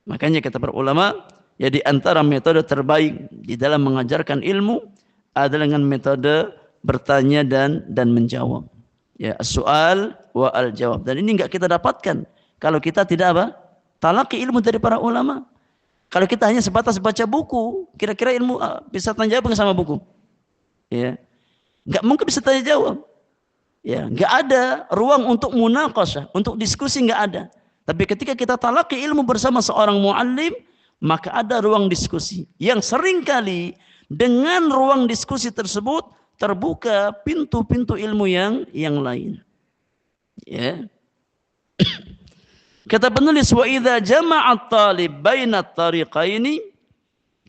Makanya kata para ulama, ya di antara metode terbaik di dalam mengajarkan ilmu adalah dengan metode bertanya dan menjawab. Ya, as-su'al wa al-jawab. Dan ini enggak kita dapatkan kalau kita tidak apa? Talaqi ilmu dari para ulama. Kalau kita hanya sebatas baca buku, kira-kira ilmu bisa tanya jawab sama buku? Ya. Enggak mungkin bisa tanya jawab. Ya, enggak ada ruang untuk munaqashah, untuk diskusi enggak ada. Tapi ketika kita talaqi ilmu bersama seorang muallim, maka ada ruang diskusi. Yang seringkali dengan ruang diskusi tersebut terbuka pintu-pintu ilmu yang lain. Ya. Kata penulis, wa idza jama'a at-talib baina at-tariqaini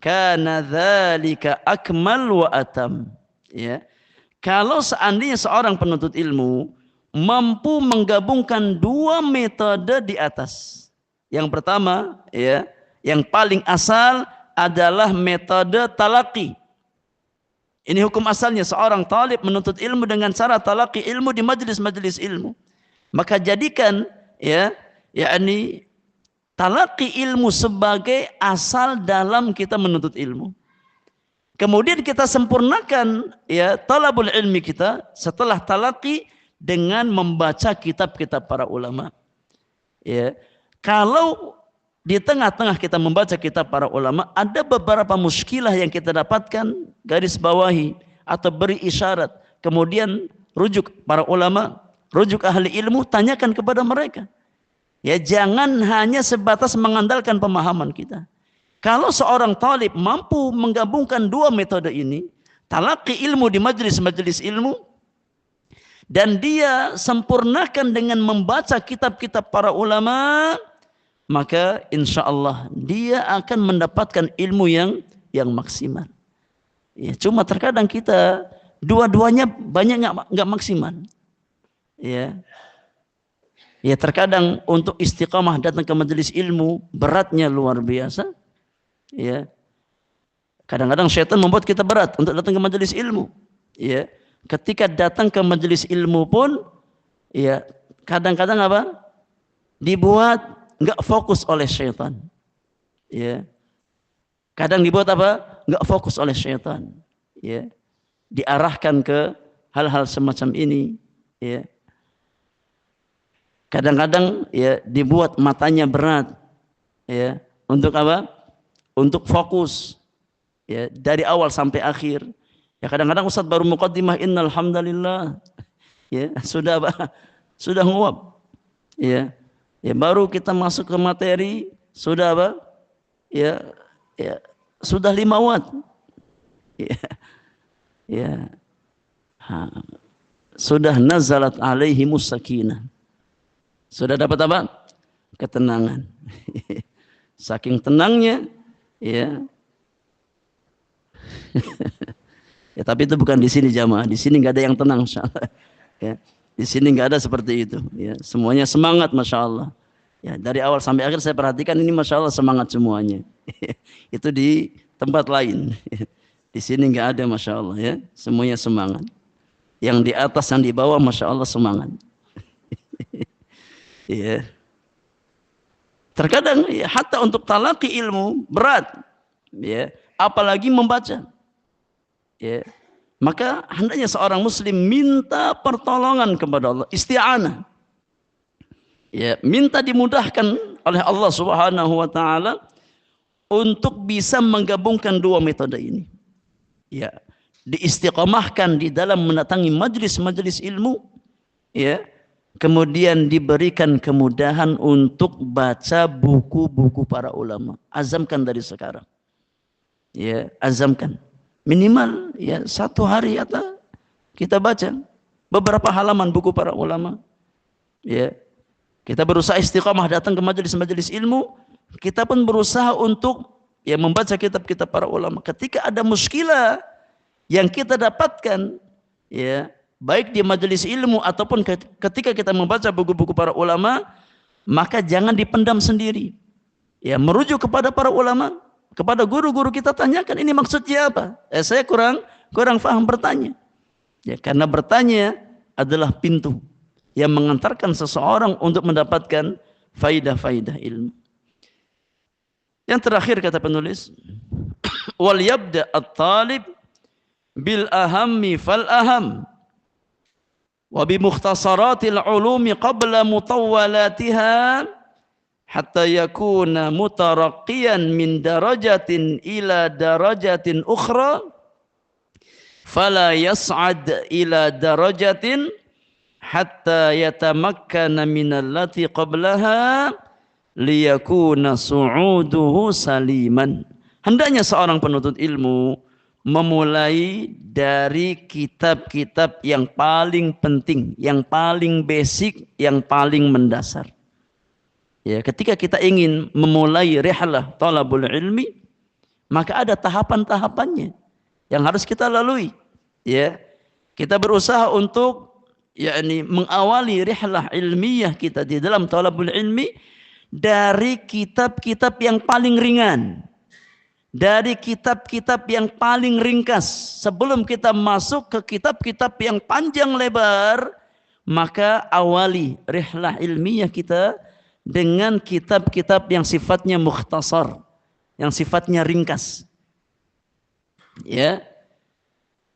kana dzalika akmal wa atam. Ya. Kalau seandainya seorang penuntut ilmu mampu menggabungkan dua metode di atas. Yang pertama, ya, yang paling asal adalah metode talaqi. Ini hukum asalnya, seorang talib menuntut ilmu dengan cara talaqi ilmu di majlis-majlis ilmu. Maka jadikan ya, yakni talaqi ilmu sebagai asal dalam kita menuntut ilmu. Kemudian kita sempurnakan ya talabul ilmi kita setelah talaqi dengan membaca kitab-kitab para ulama. Ya. Kalau di tengah-tengah kita membaca kitab para ulama, ada beberapa muskilah yang kita dapatkan, garis bawahi atau beri isyarat. Kemudian rujuk para ulama, rujuk ahli ilmu, tanyakan kepada mereka. Ya, jangan hanya sebatas mengandalkan pemahaman kita. Kalau seorang talib mampu menggabungkan dua metode ini, talaqi ilmu di majlis-majlis ilmu, dan dia sempurnakan dengan membaca kitab-kitab para ulama, maka insya Allah dia akan mendapatkan ilmu yang maksimal. Ya, cuma terkadang kita dua-duanya banyak nggak maksimal. Ya. Ya, terkadang untuk istiqamah datang ke majelis ilmu beratnya luar biasa. Ya. Kadang-kadang syaitan membuat kita berat untuk datang ke majelis ilmu. Ya. Ketika datang ke majelis ilmu pun ya kadang-kadang apa? Dibuat enggak fokus oleh syaitan. Ya. Kadang dibuat apa? Enggak fokus oleh syaitan. Ya. Diarahkan ke hal-hal semacam ini, ya. Kadang-kadang ya dibuat matanya berat, ya. Untuk apa? Untuk fokus, ya, dari awal sampai akhir. Ya, kadang-kadang Ustaz baru muqaddimah innal hamdalillah, ya, sudah apa? Sudah nguap. Ya. Ya, baru kita masuk ke materi sudah apa? Ya, ya, sudah 5 watt. Ya. Ya. Ha. Sudah nazalat alaihimus sakinah. Sudah dapat apa? Ketenangan. Saking tenangnya, ya. Ya, tapi itu bukan di sini jamaah. Di sini nggak ada yang tenang, insyaallah. Ya. Di sini nggak ada seperti itu. Ya. Semuanya semangat, masya Allah. Ya, dari awal sampai akhir saya perhatikan ini masya Allah semangat semuanya. Itu di tempat lain. Di sini nggak ada, masya Allah, ya. Semuanya semangat. Yang di atas, yang di bawah, masya Allah semangat. Ya. Terkadang ya, hatta untuk talaqi ilmu berat, ya, apalagi membaca. Ya. Maka hendaknya seorang muslim minta pertolongan kepada Allah, isti'anah. Ya, minta dimudahkan oleh Allah Subhanahu wa taala untuk bisa menggabungkan dua metode ini. Ya, diistiqamahkan di dalam mendatangi majlis-majlis ilmu, ya. Kemudian diberikan kemudahan untuk baca buku-buku para ulama. Azamkan dari sekarang. Ya, azamkan. Minimal ya 1 hari atau kita baca beberapa halaman buku para ulama. Ya, kita berusaha istiqamah datang ke majelis-majelis ilmu. Kita pun berusaha untuk ya membaca kitab-kitab para ulama. Ketika ada muskilah yang kita dapatkan, ya baik di majelis ilmu ataupun ketika kita membaca buku-buku para ulama, maka jangan dipendam sendiri. Ya, merujuk kepada para ulama, kepada guru-guru kita tanyakan ini maksudnya apa? Saya kurang paham, bertanya. Ya, karena bertanya adalah pintu yang mengantarkan seseorang untuk mendapatkan faidah-faidah ilmu. Yang terakhir kata penulis, wal yabda at-talib bil ahammi fal aham wa bi mukhtasaratil ulumi qabla mutawwalatiha hatta yakuna mutaraqqiyan min darajatin ila darajatin ukhra fala yas'ad ila darajatin hatta yatamakkana min allati qablaha liyakuna su'uduhu saliman. Hendaknya seorang penuntut ilmu memulai dari kitab-kitab yang paling penting, yang paling basic, yang paling mendasar. Ya, ketika kita ingin memulai rihlah talabul ilmi, maka ada tahapan-tahapannya yang harus kita lalui. Ya, kita berusaha untuk yakni mengawali rihlah ilmiah kita di dalam talabul ilmi dari kitab-kitab yang paling ringan, dari kitab-kitab yang paling ringkas. Sebelum kita masuk ke kitab-kitab yang panjang lebar, maka awali rihlah ilmiah kita dengan kitab-kitab yang sifatnya mukhtasar, yang sifatnya ringkas. Ya.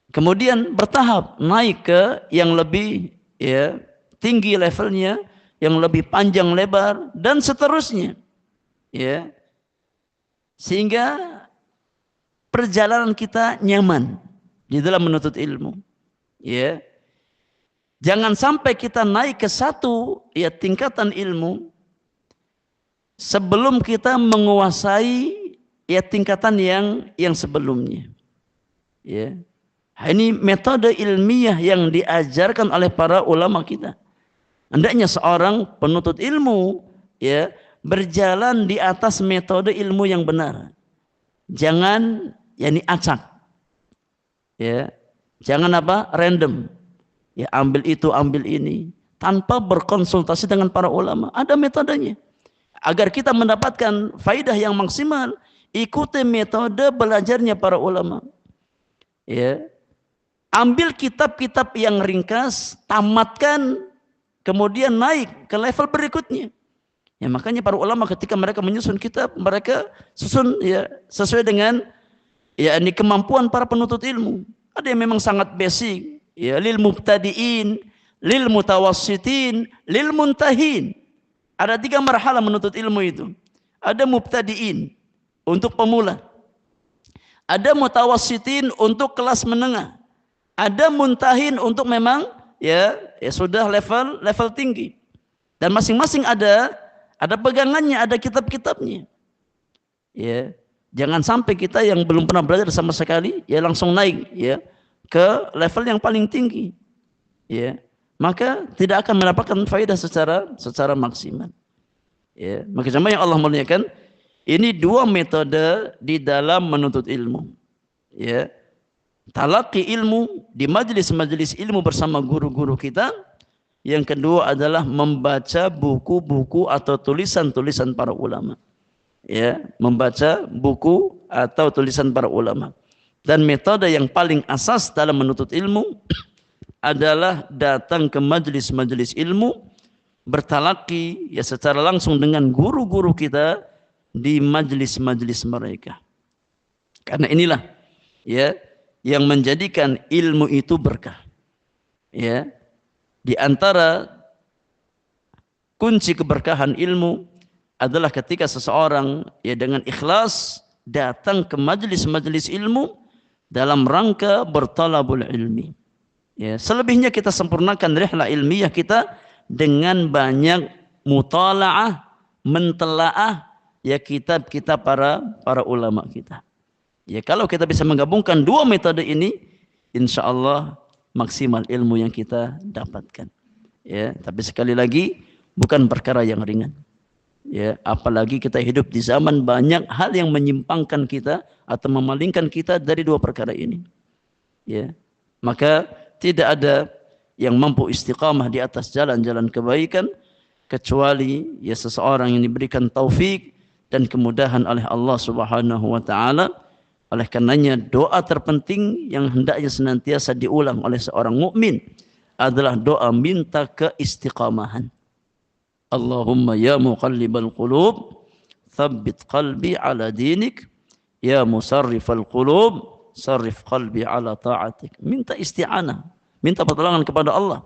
Kemudian bertahap naik ke yang lebih ya tinggi levelnya, yang lebih panjang lebar dan seterusnya. Ya. Sehingga perjalanan kita nyaman di dalam menuntut ilmu. Ya. Jangan sampai kita naik ke satu ya tingkatan ilmu sebelum kita menguasai ya tingkatan yang sebelumnya. Ya. Ini metode ilmiah yang diajarkan oleh para ulama kita. Hendaknya seorang penuntut ilmu ya berjalan di atas metode ilmu yang benar. Jangan yakni acak. Ya. Jangan apa? Random. Ya, ambil itu, ambil ini tanpa berkonsultasi dengan para ulama. Ada metodenya. Agar kita mendapatkan faidah yang maksimal, ikuti metode belajarnya para ulama. Ya. Ambil kitab-kitab yang ringkas, tamatkan, kemudian naik ke level berikutnya. Ya, makanya para ulama ketika mereka menyusun kitab, mereka susun ya sesuai dengan ya ini kemampuan para penuntut ilmu. Ada yang memang sangat basic, ya lil mubtadiin, lil mutawassitin, lil muntahin. Ada 3 marhalah menuntut ilmu itu. Ada mubtadiin untuk pemula. Ada mutawassitin untuk kelas menengah. Ada muntahin untuk memang ya sudah level tinggi. Dan masing-masing ada pegangannya, ada kitab-kitabnya. Ya, jangan sampai kita yang belum pernah belajar sama sekali ya langsung naik ya ke level yang paling tinggi. Ya, maka tidak akan mendapatkan faedah secara maksimal. Ya, maka jemaah yang Allah muliakan, ini 2 metode di dalam menuntut ilmu. Ya. Talaqi ilmu di majelis-majelis ilmu bersama guru-guru kita. Yang kedua adalah membaca buku-buku atau tulisan-tulisan para ulama. Ya, membaca buku atau tulisan para ulama. Dan metode yang paling asas dalam menuntut ilmu adalah datang ke majelis-majelis ilmu, bertalaqi ya secara langsung dengan guru-guru kita di majelis-majelis mereka. Karena inilah ya yang menjadikan ilmu itu berkah. Ya. Di antara kunci keberkahan ilmu adalah ketika seseorang ya dengan ikhlas datang ke majelis-majelis ilmu dalam rangka bertalabul ilmi. Ya, selebihnya kita sempurnakan rihlah ilmiah kita dengan banyak mutalaah, mentelaah ya kitab-kitab para ulama kita. Ya, kalau kita bisa menggabungkan dua metode ini, insya Allah maksimal ilmu yang kita dapatkan. Ya, tapi sekali lagi bukan perkara yang ringan. Ya, apalagi kita hidup di zaman banyak hal yang menyimpangkan kita atau memalingkan kita dari dua perkara ini. Ya, maka tidak ada yang mampu istiqamah di atas jalan-jalan kebaikan kecuali ya seseorang yang diberikan taufik dan kemudahan oleh Allah Subhanahu wa taala. Oleh karenanya doa terpenting yang hendaknya senantiasa diulang oleh seorang mukmin adalah doa minta keistiqamahan. Allahumma ya muqallibal qulub tsabbit qalbi ala dinik, ya musarrifal qulub sarrif qalbi ala ta'atik. Minta isti'anah, minta pertolongan kepada Allah.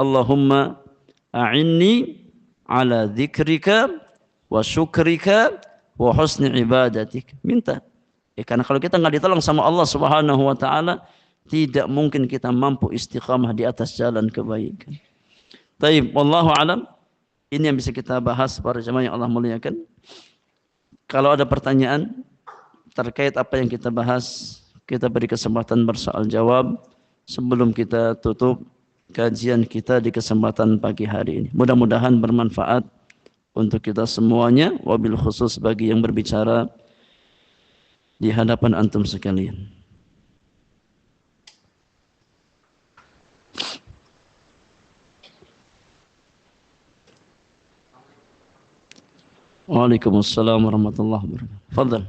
Allahumma a'inni ala dzikrika wa syukrika wa husni ibadatik. Minta. Karena kalau kita nggak ditolong sama Allah Subhanahu wa taala, tidak mungkin kita mampu istiqamah di atas jalan kebaikan. Taib, wallahu alam. Ini yang bisa kita bahas para jemaah yang Allah muliakan. Kalau ada pertanyaan terkait apa yang kita bahas, kita beri kesempatan bersoal jawab sebelum kita tutup kajian kita di kesempatan pagi hari ini. Mudah-mudahan bermanfaat untuk kita semuanya, wabil khusus bagi yang berbicara di hadapan antum sekalian. Waalaikumsalam warahmatullahi wabarakatuh. Fadhal.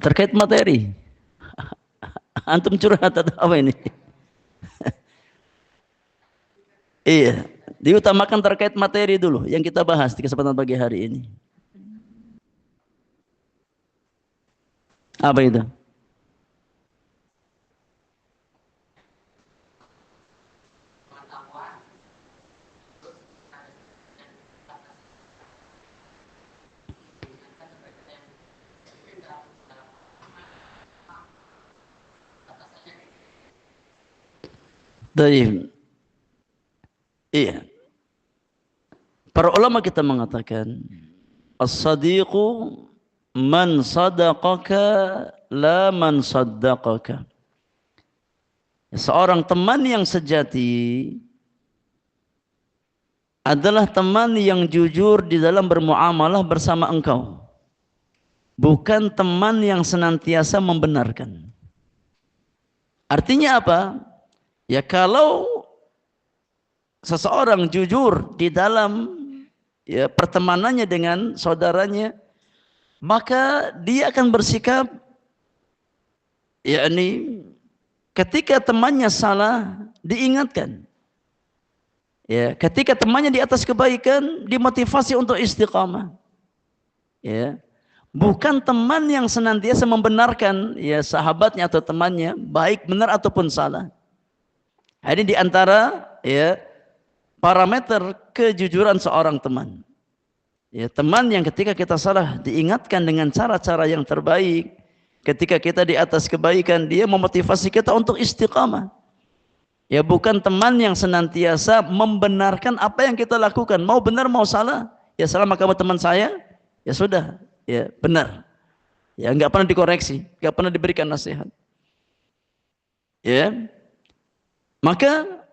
Terkait materi. Antum curhat atau apa ini? Iya, diutamakan terkait materi dulu yang kita bahas di kesempatan pagi hari ini. Apa itu? Baik. Iya. Para ulama kita mengatakan as-sadiqu man sadaqaka la man saddaqaka. Seorang teman yang sejati adalah teman yang jujur di dalam bermuamalah bersama engkau. Bukan teman yang senantiasa membenarkan. Artinya apa? Ya kalau seseorang jujur di dalam ya pertemanannya dengan saudaranya, maka dia akan bersikap yakni ketika temannya salah diingatkan. Ya, ketika temannya di atas kebaikan dimotivasi untuk istiqamah. Ya. Bukan teman yang senantiasa membenarkan ya sahabatnya atau temannya baik benar ataupun salah. Ini di antara ya parameter kejujuran seorang teman. Ya, teman yang ketika kita salah diingatkan dengan cara-cara yang terbaik. Ketika kita di atas kebaikan, dia memotivasi kita untuk istiqamah. Ya, bukan teman yang senantiasa membenarkan apa yang kita lakukan. Mau benar mau salah. Ya selama kamu teman saya, ya sudah, ya benar. Ya enggak pernah dikoreksi, enggak pernah diberikan nasihat. Ya. Maka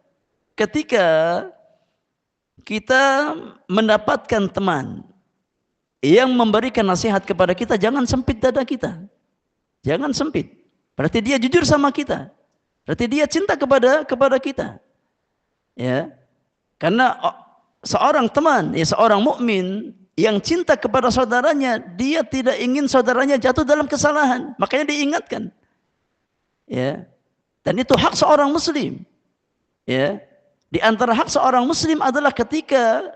ketika kita mendapatkan teman yang memberikan nasihat kepada kita, jangan sempit dada kita. Jangan sempit. Berarti dia jujur sama kita. Berarti dia cinta kepada kita. Ya. Karena seorang teman, ya seorang mukmin yang cinta kepada saudaranya, dia tidak ingin saudaranya jatuh dalam kesalahan. Makanya diingatkan. Ya. Dan itu hak seorang muslim. Ya, di antara hak seorang muslim adalah ketika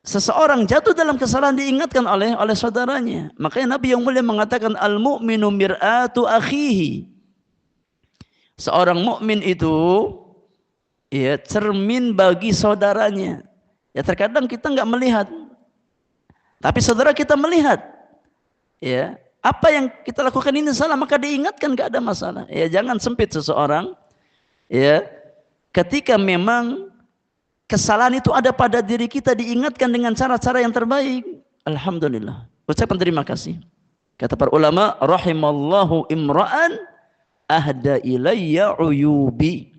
seseorang jatuh dalam kesalahan diingatkan oleh saudaranya. Makanya Nabi yang mulia mengatakan al-mu'minu mir'atu akhihi. Seorang mukmin itu ya cermin bagi saudaranya. Ya terkadang kita nggak melihat, tapi saudara kita melihat. Ya, apa yang kita lakukan ini salah, maka diingatkan, nggak ada masalah. Ya jangan sempit seseorang. Ya, ketika memang kesalahan itu ada pada diri kita, diingatkan dengan cara-cara yang terbaik. Alhamdulillah. Ucapan terima kasih. Kata para ulama, rahimallahu imra'an ahda ilayya uyubi.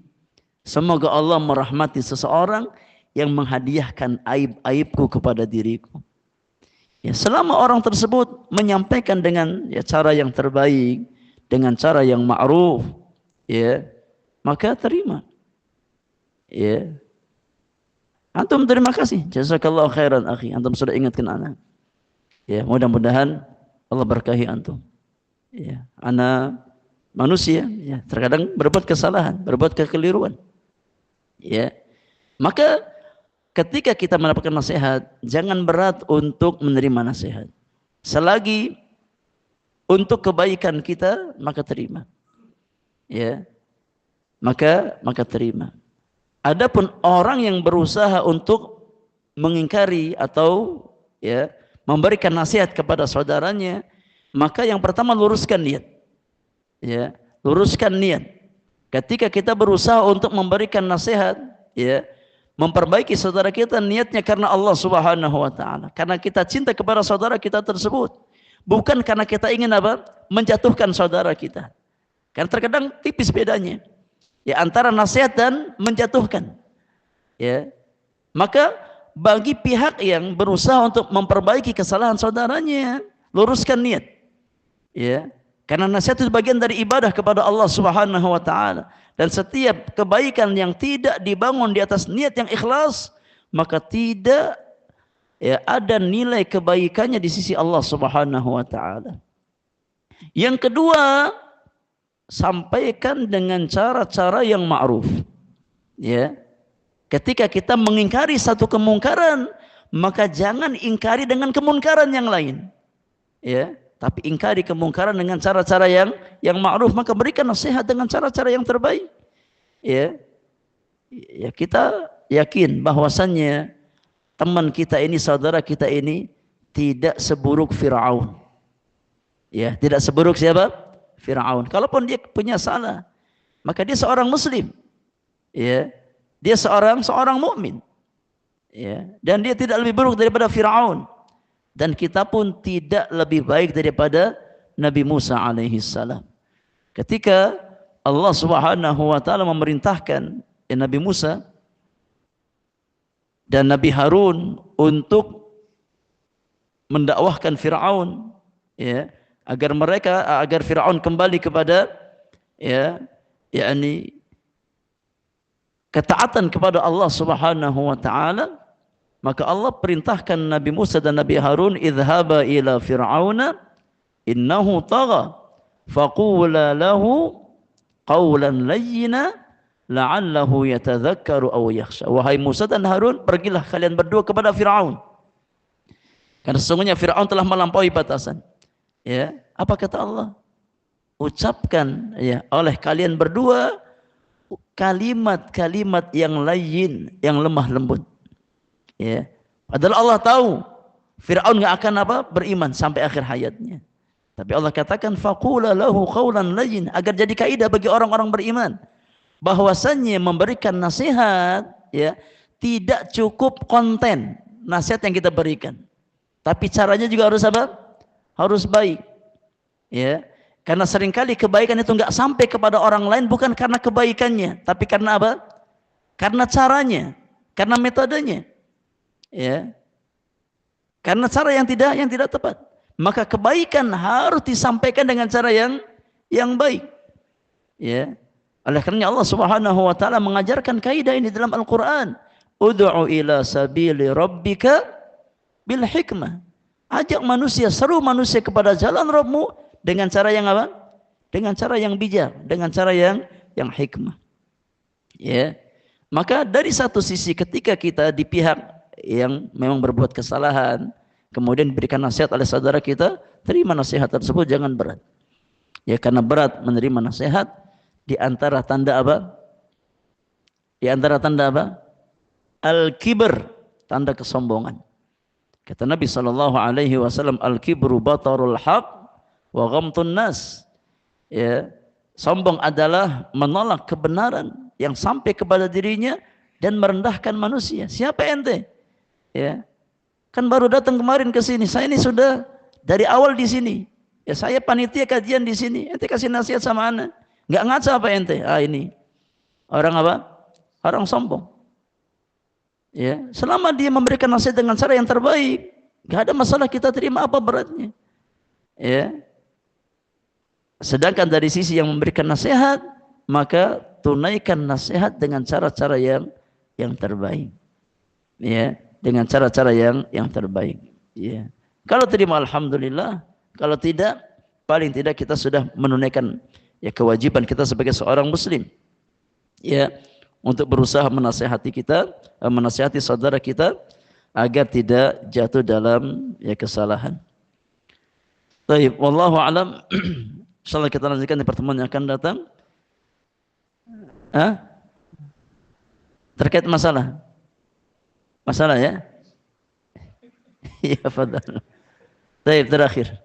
Semoga Allah merahmati seseorang yang menghadiahkan aib-aibku kepada diriku. Ya, selama orang tersebut menyampaikan dengan ya, cara yang terbaik, dengan cara yang ma'ruf, ya, maka terima. Ya. Antum terima kasih. Jazakallahu khairan akhi. Antum sudah ingatkan anak. Ya, mudah-mudahan Allah berkahi antum. Ya, anak manusia ya, terkadang berbuat kesalahan, berbuat kekeliruan. Ya. Maka ketika kita mendapatkan nasihat, jangan berat untuk menerima nasihat. Selagi untuk kebaikan kita, maka terima. Ya. Maka terima. Adapun orang yang berusaha untuk mengingkari atau ya memberikan nasihat kepada saudaranya, maka yang pertama luruskan niat. Ya, luruskan niat. Ketika kita berusaha untuk memberikan nasihat, ya, memperbaiki saudara kita, niatnya karena Allah Subhanahu wa taala. Karena kita cinta kepada saudara kita tersebut. Bukan karena kita ingin apa? Menjatuhkan saudara kita. Karena terkadang tipis bedanya. Ya, antara nasihat dan menjatuhkan. Ya. Maka bagi pihak yang berusaha untuk memperbaiki kesalahan saudaranya, luruskan niat. Ya. Karena nasihat itu bagian dari ibadah kepada Allah Subhanahu wa taala, dan setiap kebaikan yang tidak dibangun di atas niat yang ikhlas, maka tidak ya ada nilai kebaikannya di sisi Allah Subhanahu wa taala. Yang kedua, sampaikan dengan cara-cara yang ma'ruf. Ya. Ketika kita mengingkari satu kemungkaran, maka jangan ingkari dengan kemungkaran yang lain. Ya. Tapi ingkari kemungkaran dengan cara-cara yang ma'ruf, maka berikan nasihat dengan cara-cara yang terbaik. Ya. Ya, kita yakin bahwasannya teman kita ini, saudara kita ini tidak seburuk Firaun. Ya, tidak seburuk siapa? Firaun. Kalaupun dia punya salah, maka dia seorang muslim. Ya. Dia seorang mukmin. Ya, dan dia tidak lebih buruk daripada Firaun. Dan kita pun tidak lebih baik daripada Nabi Musa alaihi salam. Ketika Allah Subhanahu wa taala memerintahkan Nabi Musa dan Nabi Harun untuk mendakwahkan Firaun, ya, agar Firaun kembali kepada ya yakni ketaatan kepada Allah Subhanahu wa taala, maka Allah perintahkan Nabi Musa dan Nabi Harun, idhaba ila fir'auna innahu tagha faqula lahu qawlan layyina la'allahu yatadhakkaru aw yakhsha. Wahai Musa dan Harun, pergilah kalian berdua kepada Firaun, karena sesungguhnya Firaun telah melampaui batasan. Ya, apa kata Allah? Ucapkan ya oleh kalian berdua kalimat-kalimat yang layyin, yang lemah lembut. Ya, padahal Allah tahu Firaun nggak akan beriman sampai akhir hayatnya. Tapi Allah katakan faqula lahu qawlan layyin, agar jadi kaidah bagi orang-orang beriman bahwasannya memberikan nasihat ya tidak cukup konten nasihat yang kita berikan, tapi caranya juga harus harus baik. Ya, karena seringkali kebaikan itu nggak sampai kepada orang lain bukan karena kebaikannya, tapi karena apa? Karena caranya, karena metodenya. Ya, karena cara yang tidak tepat. Maka kebaikan harus disampaikan dengan cara yang baik. Ya, oleh karena Allah Subhanahu wa taala mengajarkan kaidah ini dalam Al-Qur'an, ud'u ila sabili rabbika bil hikmah. Ajak manusia, seru manusia kepada jalan Rabbmu dengan cara yang apa? Dengan cara yang bijak, dengan cara yang hikmah. Ya. Maka dari satu sisi ketika kita di pihak yang memang berbuat kesalahan, kemudian diberikan nasihat oleh saudara kita, terima nasihat tersebut, jangan berat. Ya, karena berat menerima nasihat, Di antara tanda apa? Di antara tanda apa? Al-kibr, tanda kesombongan. Kata Nabi SAW, al-kibru batarul haq wa ghamtun nas. Ya, sombong adalah menolak kebenaran yang sampai kepada dirinya dan merendahkan manusia. Siapa ente? Ya, kan baru datang kemarin ke sini. Saya ini sudah dari awal di sini. Ya, saya panitia kajian di sini. Ente kasih nasihat sama anak. Enggak ngaca apa ente? Ah, ini orang apa? Orang sombong. Ya, selama dia memberikan nasihat dengan cara yang terbaik, enggak ada masalah, kita terima apa beratnya. Ya. Sedangkan dari sisi yang memberikan nasihat, maka tunaikan nasihat dengan cara-cara yang terbaik. Ya, dengan cara-cara yang terbaik. Ya. Kalau terima alhamdulillah, kalau tidak, paling tidak kita sudah menunaikan ya kewajiban kita sebagai seorang muslim. Ya, untuk berusaha menasihati kita, menasihati saudara kita agar tidak jatuh dalam ya kesalahan. Baik, wallahu alam. Insyaallah kita lanjutkan di pertemuan yang akan datang. Terkait masalah. Masalah ya? Ya, fadal. Baik, terakhir.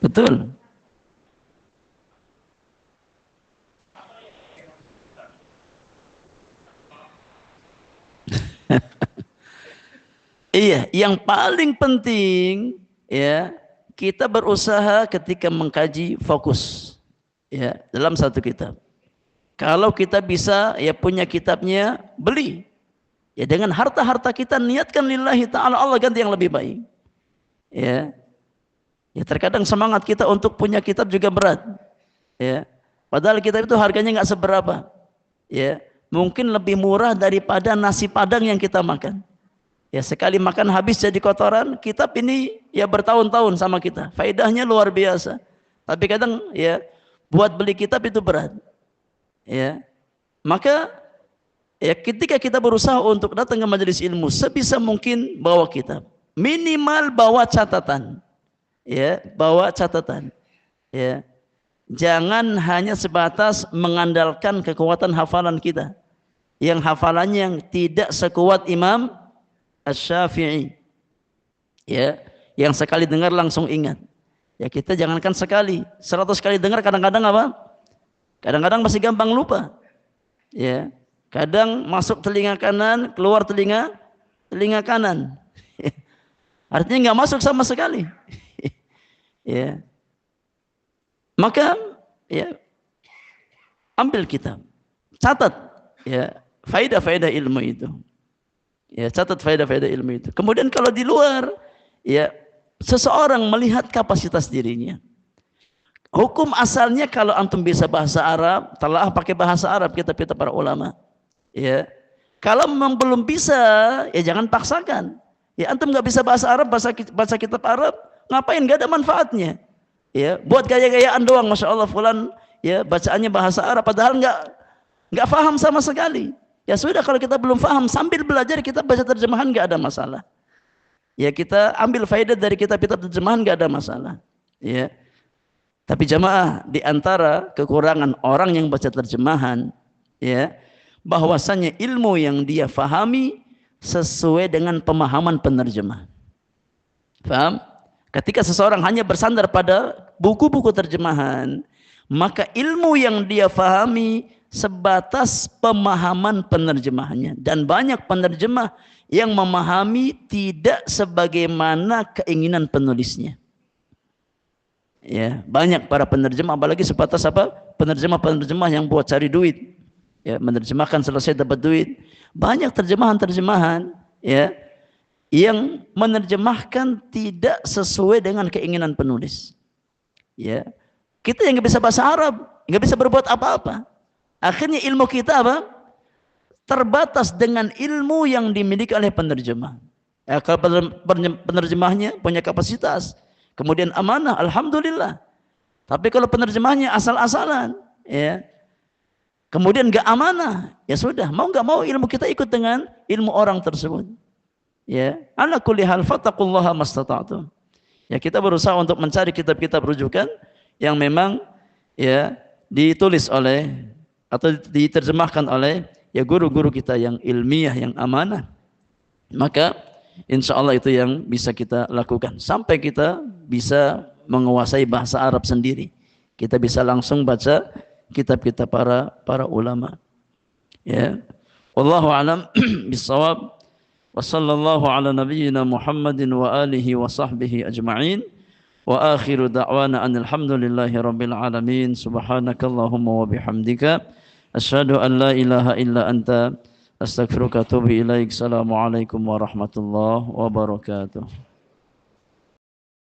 Betul. Iya, yang paling penting ya, kita berusaha ketika mengkaji fokus ya dalam satu kitab. Kalau kita bisa ya punya kitabnya, beli. Ya dengan harta-harta kita niatkan lillahi ta'ala, Allah ganti yang lebih baik. Ya. Ya terkadang semangat kita untuk punya kitab juga berat. Ya. Padahal kitab itu harganya nggak seberapa. Ya. Mungkin lebih murah daripada nasi padang yang kita makan. Ya sekali makan habis jadi kotoran, kitab ini ya bertahun-tahun sama kita. Faedahnya luar biasa. Tapi kadang ya buat beli kitab itu berat. Ya. Maka ya ketika kita berusaha untuk datang ke majelis ilmu, sebisa mungkin bawa kitab. Minimal bawa catatan. Ya, bawa catatan. Ya. Jangan hanya sebatas mengandalkan kekuatan hafalan kita. Yang hafalannya yang tidak sekuat Imam Asy-Syafi'i. Ya, yang sekali dengar langsung ingat. Ya kita jangankan sekali, 100 kali dengar kadang-kadang apa? Kadang-kadang masih gampang lupa. Ya. Kadang masuk telinga kanan, keluar telinga kanan. Artinya nggak masuk sama sekali. Ya. Maka ya ambil kitab. Catat ya faedah-faedah ilmu itu. Ya, catat faedah-faedah ilmu itu. Kemudian kalau di luar, ya seseorang melihat kapasitas dirinya. Hukum asalnya kalau antum bisa bahasa Arab, telah pakai bahasa Arab kitab-kitab para ulama. Ya, kalau memang belum bisa, ya jangan paksakan. Ya antum nggak bisa bahasa Arab, baca kitab Arab, ngapain? Nggak ada manfaatnya. Ya, buat gaya-gayaan doang, masya Allah fulan, ya bacaannya bahasa Arab, padahal nggak paham sama sekali. Ya sudah, kalau kita belum paham, sambil belajar kita baca terjemahan nggak ada masalah. Ya kita ambil faedah dari kitab-kitab terjemahan nggak ada masalah. Ya. Tapi jamaah, di antara kekurangan orang yang baca terjemahan, ya, bahwasanya ilmu yang dia fahami sesuai dengan pemahaman penerjemah. Paham? Ketika seseorang hanya bersandar pada buku-buku terjemahan, maka ilmu yang dia fahami sebatas pemahaman penerjemahnya, dan banyak penerjemah yang memahami tidak sebagaimana keinginan penulisnya. Ya, banyak para penerjemah apalagi sebatas apa? Penerjemah yang buat cari duit. Ya, menerjemahkan selesai dapat duit. Banyak terjemahan-terjemahan ya yang menerjemahkan tidak sesuai dengan keinginan penulis. Ya, kita yang nggak bisa bahasa Arab, nggak bisa berbuat apa-apa. Akhirnya ilmu kita apa? Terbatas dengan ilmu yang dimiliki oleh penerjemah. Ya, kalau penerjemahnya punya kapasitas, kemudian amanah, alhamdulillah. Tapi kalau penerjemahnya asal-asalan, ya, kemudian nggak amanah, ya sudah, mau nggak mau ilmu kita ikut dengan ilmu orang tersebut. Ya, ala kulli hal fattaqullaha mastata'tum. Ya, kita berusaha untuk mencari kitab-kitab rujukan yang memang ya ditulis oleh atau diterjemahkan oleh ya guru-guru kita yang ilmiah, yang amanah. Maka insya Allah itu yang bisa kita lakukan sampai kita bisa menguasai bahasa Arab sendiri. Kita bisa langsung baca kitab-kitab para ulama. Ya. Wallahu alam bissawab. Wa sallallahu ala nabiyyina Muhammadin wa alihi wa sahbihi ajma'in. Wa akhiru da'wana anil hamdulillahi rabbil alamin. Subhanakallahumma wa bihamdika asyhadu an la ilaha illa anta astaghfiruka wa atubu ilaik. Assalamualaikum warahmatullahi wabarakatuh.